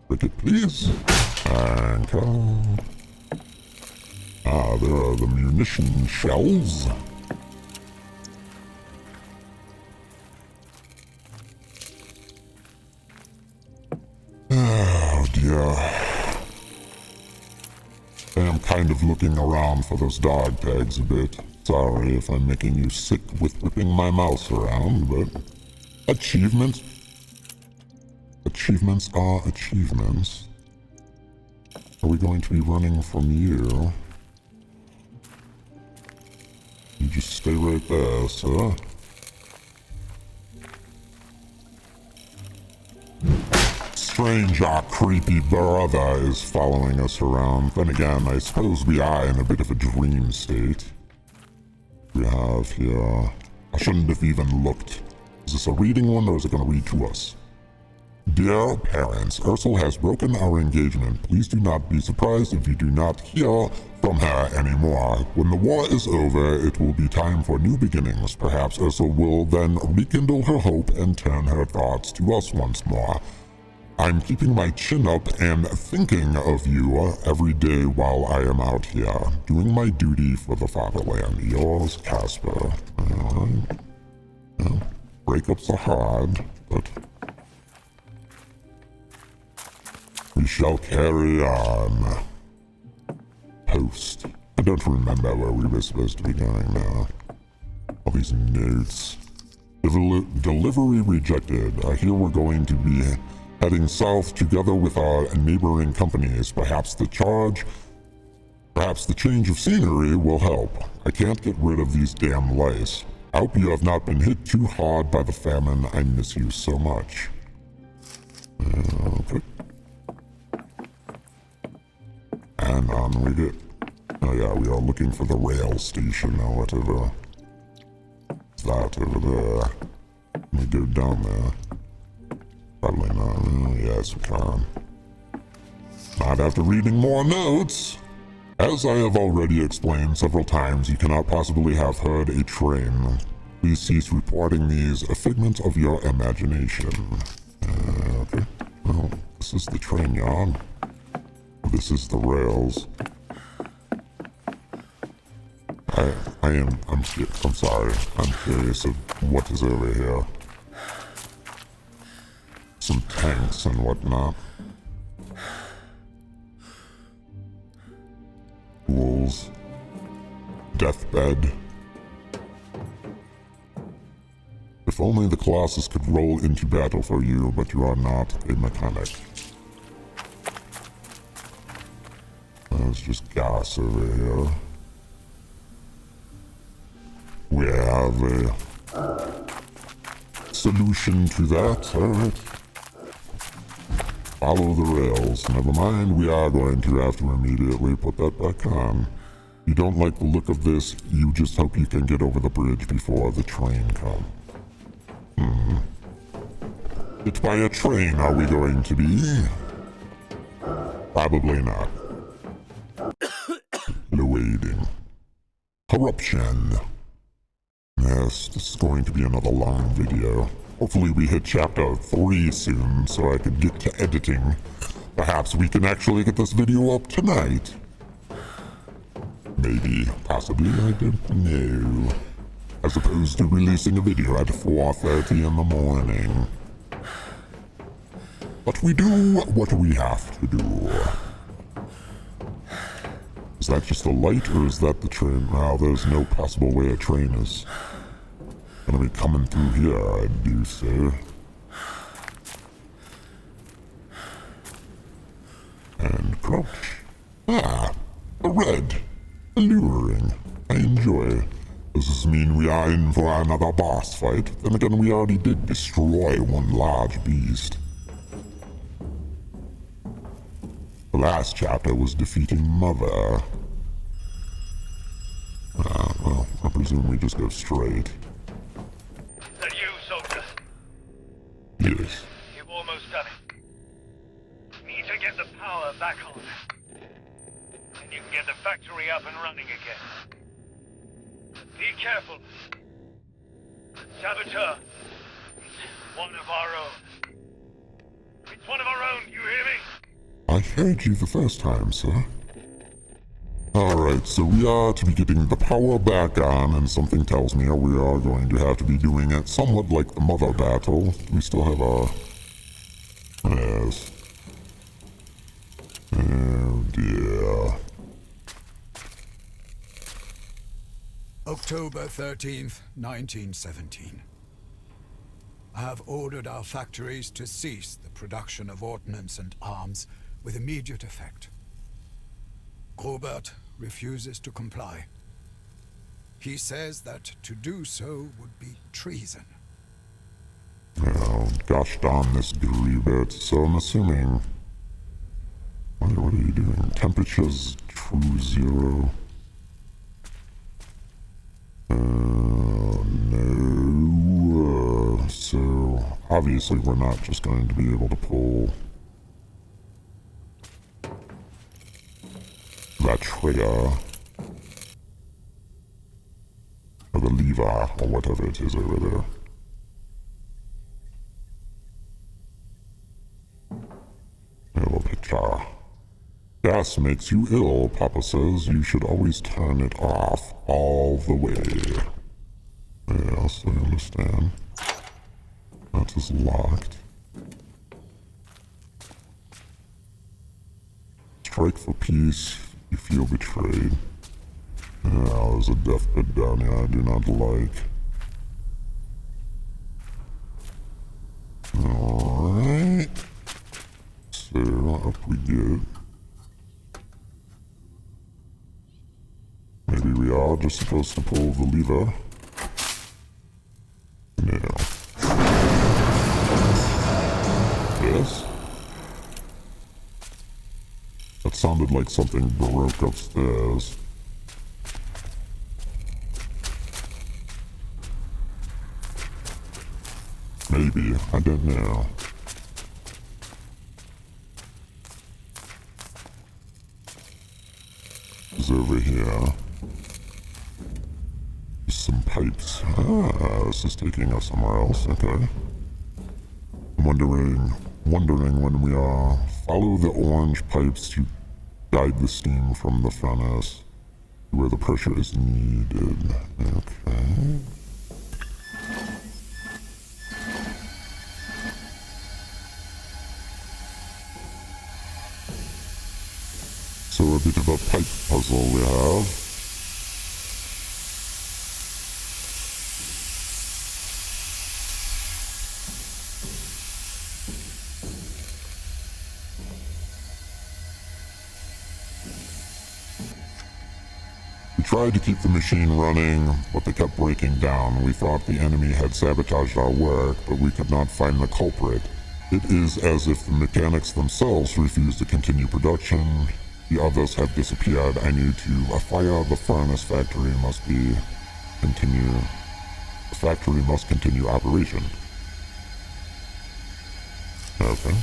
Cricket, please. Anchor. Ah, there are the munition shells. Oh dear. I am kind of looking around for those dog tags a bit. Sorry if I'm making you sick with whipping my mouse around, but... Achievements? Achievements are achievements. Are we going to be running from you? You just stay right there, sir. Strange, our creepy brother is following us around. Then again, I suppose we are in a bit of a dream state. We have here... I shouldn't have even looked. Is this a reading one, or is it going to read to us? Dear parents, Ursula has broken our engagement. Please do not be surprised if you do not hear from her anymore. When the war is over, it will be time for new beginnings. Perhaps Ursula will then rekindle her hope and turn her thoughts to us once more. I'm keeping my chin up and thinking of you every day while I am out here, doing my duty for the fatherland. Yours, Casper. Alright. Yeah. Breakups are hard, but we shall carry on. Post. I don't remember where we were supposed to be going now. All these notes. Delivery rejected. I hear we're going to be heading south together with our neighboring companies. Perhaps the change of scenery will help. I can't get rid of these damn lice. I hope you have not been hit too hard by the famine. I miss you so much. Okay. And on we get. Oh yeah, we are looking for the rail station or whatever. Is that over there? Let me go down there. Probably not. Oh, yes, we can. Not after reading more notes. As I have already explained several times, you cannot possibly have heard a train. Please cease reporting these a figment of your imagination. Okay. Well, this is the train yard. This is the rails. I'm sorry. I'm curious of what is over here. Some tanks and whatnot. Tools. Deathbed. If only the Colossus could roll into battle for you, but you are not a mechanic. There's just gas over here. We have a solution to that, alright. Follow the rails. Never mind, we are going to have to immediately put that back on. You don't like the look of this, you just hope you can get over the bridge before the train comes. Hit by a train, are we going to be? Probably not. Loading. Corruption. Yes, this is going to be another long video. Hopefully we hit chapter 3 soon so I can get to editing. Perhaps we can actually get this video up tonight. Maybe, possibly, I don't know. As opposed to releasing a video at 4:30 in the morning. But we do what we have to do. Is that just a light or is that the train? Wow, there's no possible way a train is gonna be coming through here, I do so. And crouch. Ah, a red. Alluring. I enjoy. Does this mean we are in for another boss fight? Then again, we already did destroy one large beast. The last chapter was defeating Mother. Well, I presume we just go straight. Is that you, soldier? Yes. You've almost done it. Need to get the power back on. And you can get the factory up and running again. Be careful. Saboteur. It's one of our own. It's one of our own, you hear me? I heard you the first time, sir. Alright, so we are to be getting the power back on, and something tells me we are going to have to be doing it somewhat like the Mother battle. We still have our... Yes. Oh dear. October 13th, 1917. I have ordered our factories to cease the production of ordnance and arms with immediate effect. Grobert refuses to comply. He says that to do so would be treason. Well, gosh darn this Grobert, so I'm assuming... What are you doing? Temperature's true 0. No. So obviously we're not just going to be able to pull that trigger, or the lever, or whatever it is over there. Little picture. Gas makes you ill, Papa says. You should always turn it off all the way. Yes, I understand. That is locked. Strike for peace. You feel betrayed. Yeah, there's a deathbed down here I do not like. Alright. So, up we get. Maybe we are just supposed to pull the lever. No. Yes? That sounded like something broke upstairs. Maybe, I don't know. It's over here. Some pipes. Ah, this is taking us somewhere else. Okay. I'm wondering when we follow the orange pipes to guide the steam from the furnace to where the pressure is needed. Okay. So a bit of a pipe puzzle we have. We tried to keep the machine running, but they kept breaking down. We thought the enemy had sabotaged our work, but we could not find the culprit. It is as if the mechanics themselves refused to continue production. The others have disappeared. I need to fire the furnace. The factory must continue operation. Okay.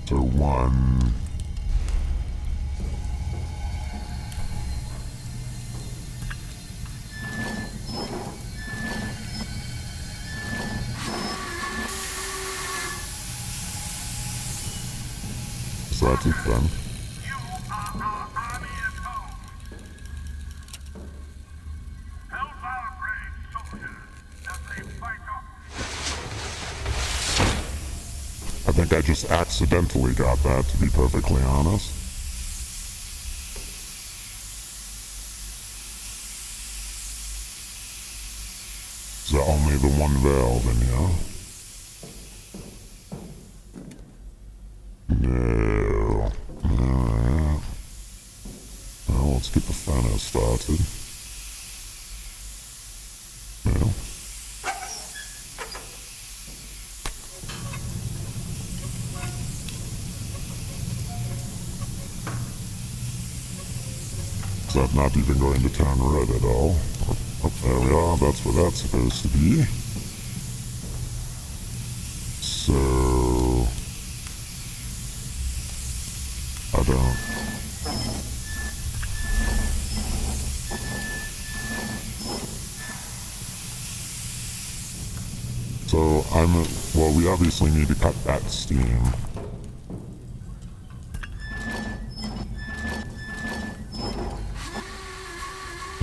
So one. So that's it then. You are our army at home. Help our brave soldiers as they fight off. I think I just accidentally got that, to be perfectly honest. Is there only the one valve in here? No. Alright. Well, let's get the furnace started. No. Is that not even going to turn red at all? Oh, there we are, that's where that's supposed to be. So... I don't... So, well, we obviously need to cut that steam.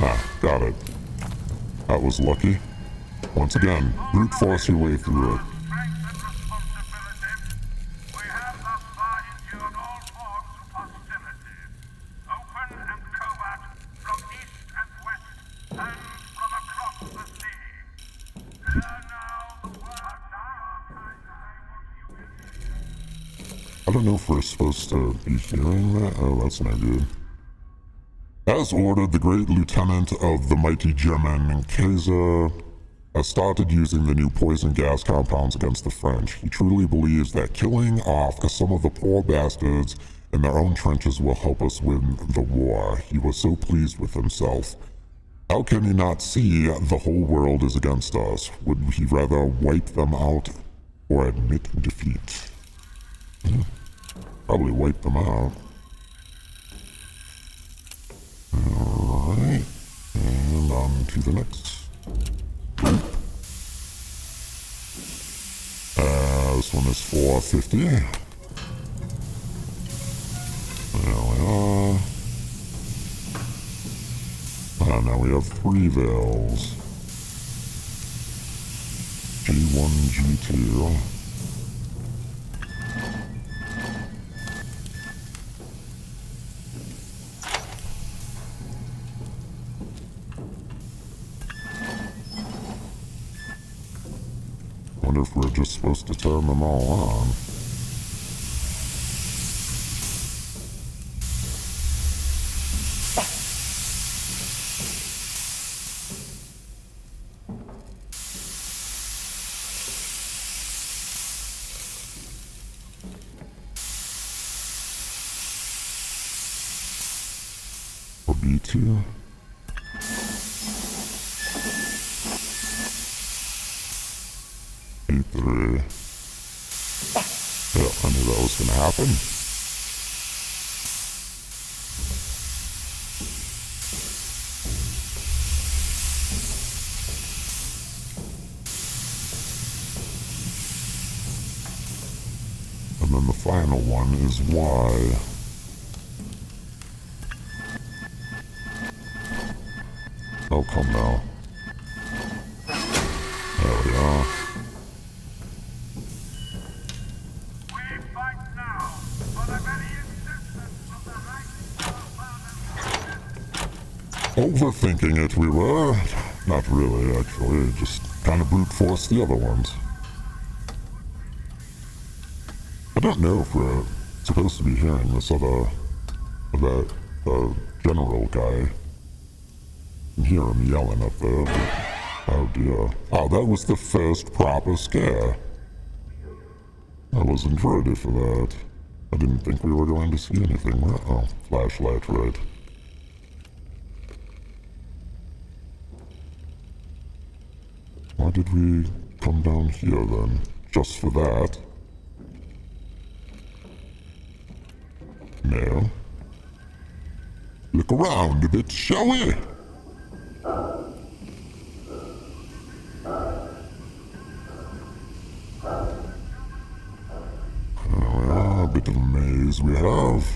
Ah, got it. That was lucky. Once again, brute force your way through it. Strength and responsibility. We have thus far endured all forms of hostility. Open and covert, from east and west, and from across the sea. Hear now the word I don't know if we're supposed to be hearing that. Oh, that's not good. As ordered, the great lieutenant of the mighty German Kaiser has started using the new poison gas compounds against the French. He truly believes that killing off some of the poor bastards in their own trenches will help us win the war. He was so pleased with himself. How can he not see the whole world is against us? Would he rather wipe them out or admit defeat? Probably wipe them out. Alright, and on to the next. This one is 450. There we are. Now we have 3 veils. G1, G2. Wonder if we're just supposed to turn them all on. Or B2. B3. Yeah, I knew that was gonna happen. And then the final one is Y. Oh, come now. There we are. We fight now for the very existence of the right. Overthinking it, we were. Not really, actually. Just kind of brute force the other ones. I don't know if we're supposed to be hearing this other... that general guy. I can hear him yelling up there, but... oh dear. Oh, that was the first proper scare. I wasn't ready for that. I didn't think we were going to see anything. Oh, flashlight, right. Why did we come down here then? Just for that? No. Look around a bit, shall we? A bit of a maze we have.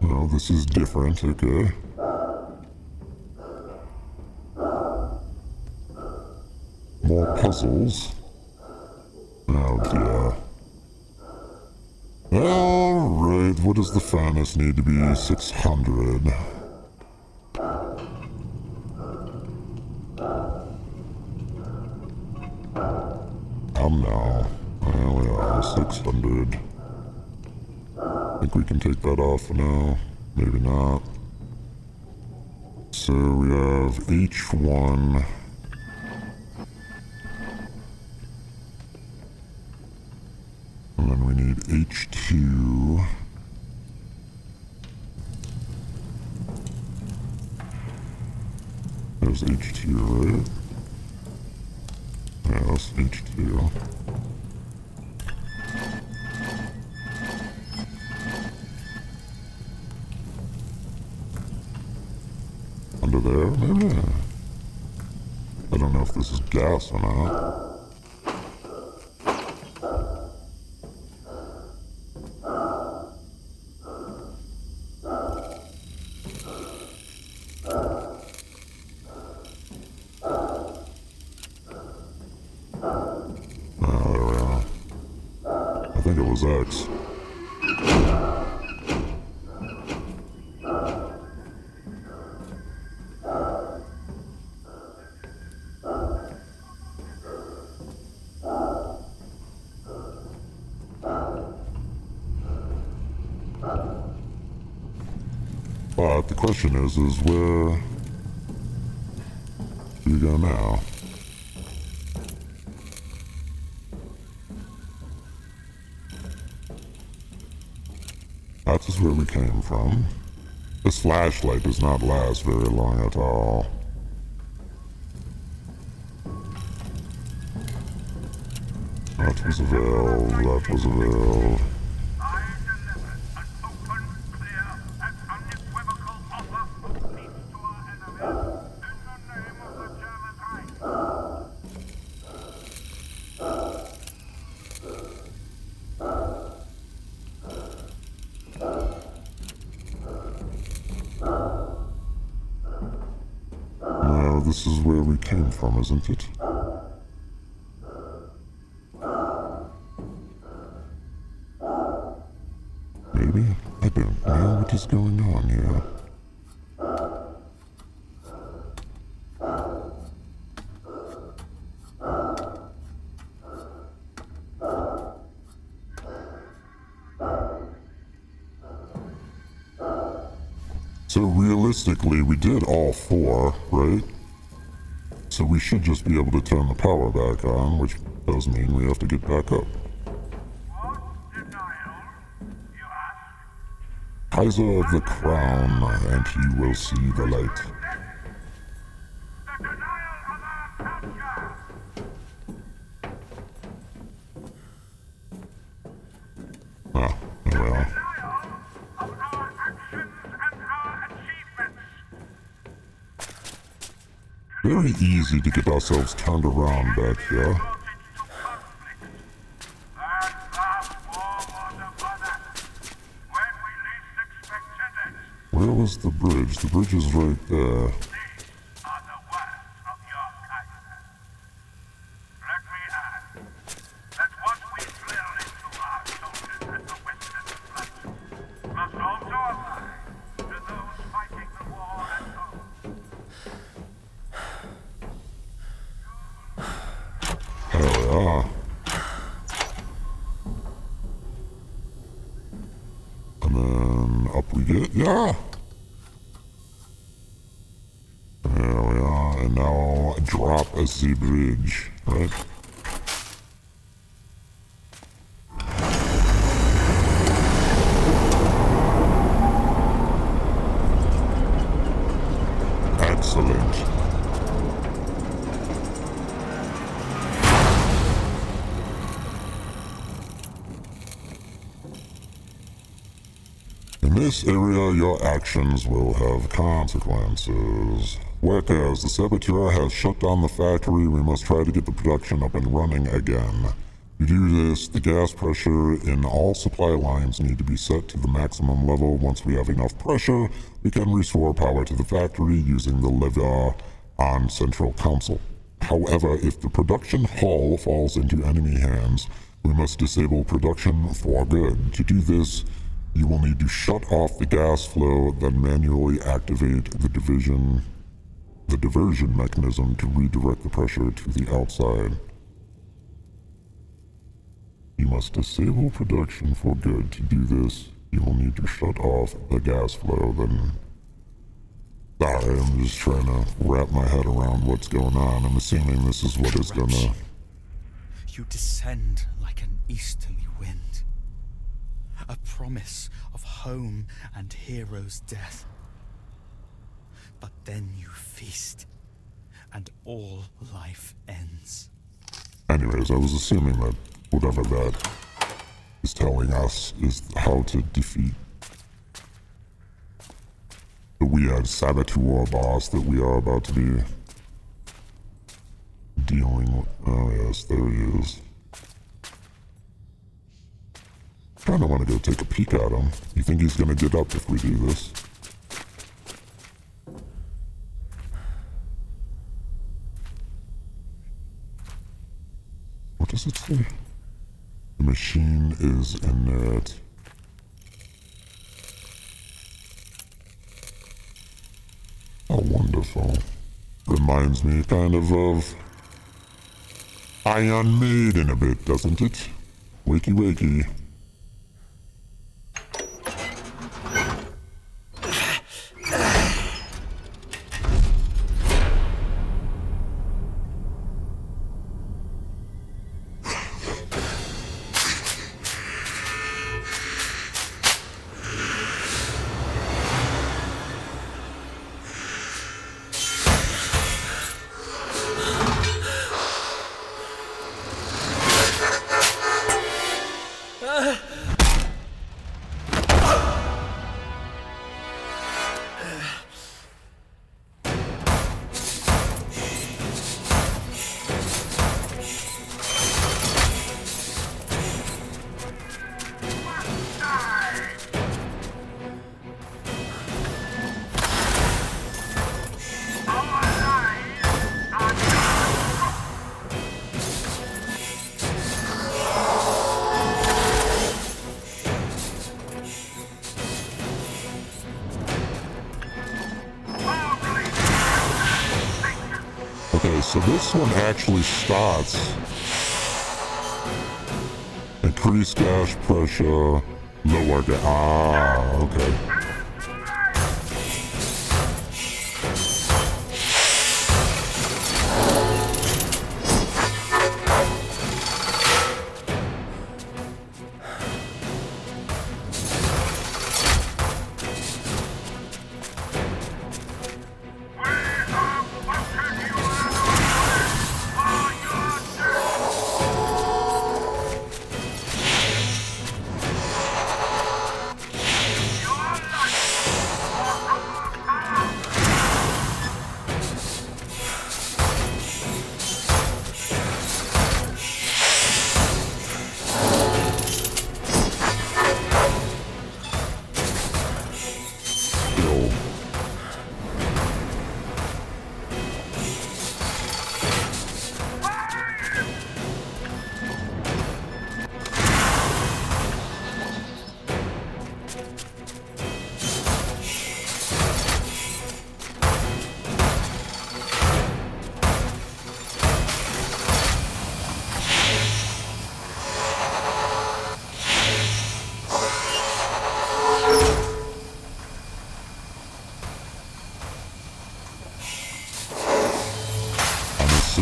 Well, this is different, okay. More puzzles. Oh dear. Alright, what does the furnace need to be? 600. Now. Well, we are 600. Think we can take that off for now. Maybe not. So we have H1. And then we need H2. There's H2, right? Yeah, that's H2. Under there, maybe? I don't know if this is gas or not. There we are. I think it was X. But the question is where do we go now? That is where we came from. This flashlight does not last very long at all. That was a valve, that was a valve. I deliver an open, clear, and unequivocal offer of peace to our enemies in the name of the German Reich. Now, this is where we came from, isn't it? Maybe? I don't know what is going on here. So realistically, we did all four, right? So we should just be able to turn the power back on, which does mean we have to get back up. What denial, you ask? Kaiser of the Crown, and he will see the light. The denial of our culture! Ah, oh well. Denial of our actions and our achievements! Very easy to get ourselves turned around back here. Brought into conflict. And fast forward upon us when we least expected it. Where was the bridge? The bridge is right there. These are the words of your Kaiser. Let me add that what we drill into our soldiers at the Western Front must also apply to those fighting the war at home. There we are. And then up we get. Yeah! There we are. And now drop as the bridge, right? Excellent. In this area, your actions will have consequences. Whereas the saboteur has shut down the factory, we must try to get the production up and running again. To do this, the gas pressure in all supply lines need to be set to the maximum level. Once we have enough pressure, we can restore power to the factory using the lever on Central Council. However, if the production hall falls into enemy hands, we must disable production for good. To do this, you will need to shut off the gas flow, then manually activate the diversion mechanism to redirect the pressure to the outside. You must disable production for good. To do this, you will need to shut off the gas flow, then... Sorry, I'm just trying to wrap my head around what's going on. I'm assuming this is what is gonna... You descend like an easterly wind. A promise of home and hero's death. But then you feast, and all life ends. Anyways, I was assuming that whatever that is telling us is how to defeat the weird saboteur boss that we are about to be dealing with. Oh yes, there he is. Kinda wanna go take a peek at him. You think he's gonna get up if we do this? What does it say? The machine is inert. Oh, wonderful. Reminds me kind of Iron Maiden a bit, doesn't it? Wakey wakey. so this one actually starts. Increase gas pressure, lower gas. Okay.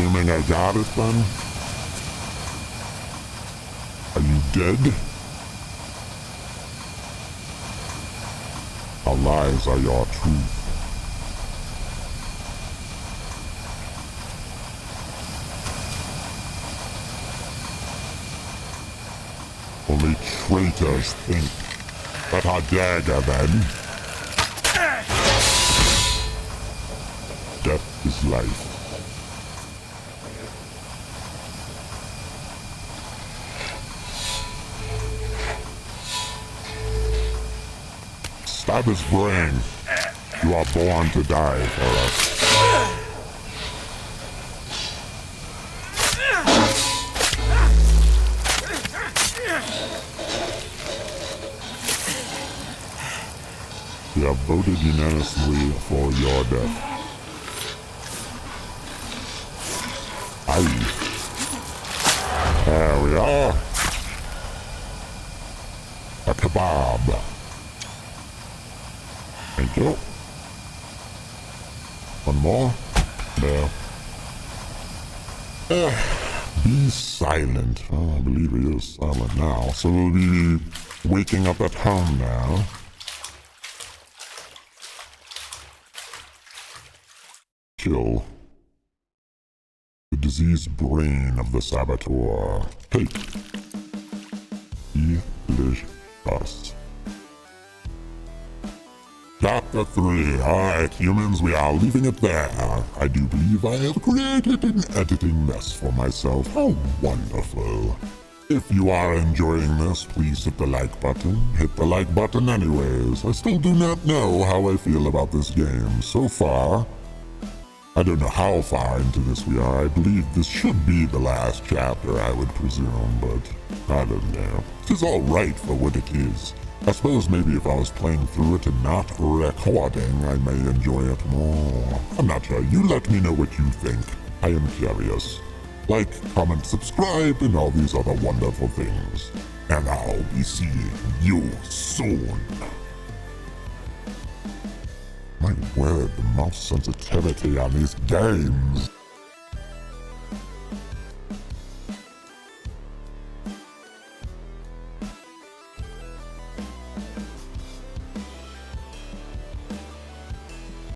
Assuming I got it then? Are you dead? Our lies are your truth. Only traitors think that our dagger then. Death is life. Stab his brain. You are born to die for us. We have voted unanimously for your death. Aye. There we are. A kebab. Thank you. One more. There. Be silent. Oh, I believe he is silent now. So we'll be waking up at home now. Kill the diseased brain of the saboteur. Take. Delicious. Chapter 3. Alright, humans, we are leaving it there. I do believe I have created an editing mess for myself. How wonderful. If you are enjoying this, please hit the like button. Hit the like button anyways. I still do not know how I feel about this game. So far, I don't know how far into this we are. I believe this should be the last chapter, I would presume, but I don't know. It is alright for what it is. I suppose maybe if I was playing through it and not recording, I may enjoy it more. I'm not sure. You let me know what you think. I am curious. Like, comment, subscribe, and all these other wonderful things. And I'll be seeing you soon. My word, the mouse sensitivity on these games.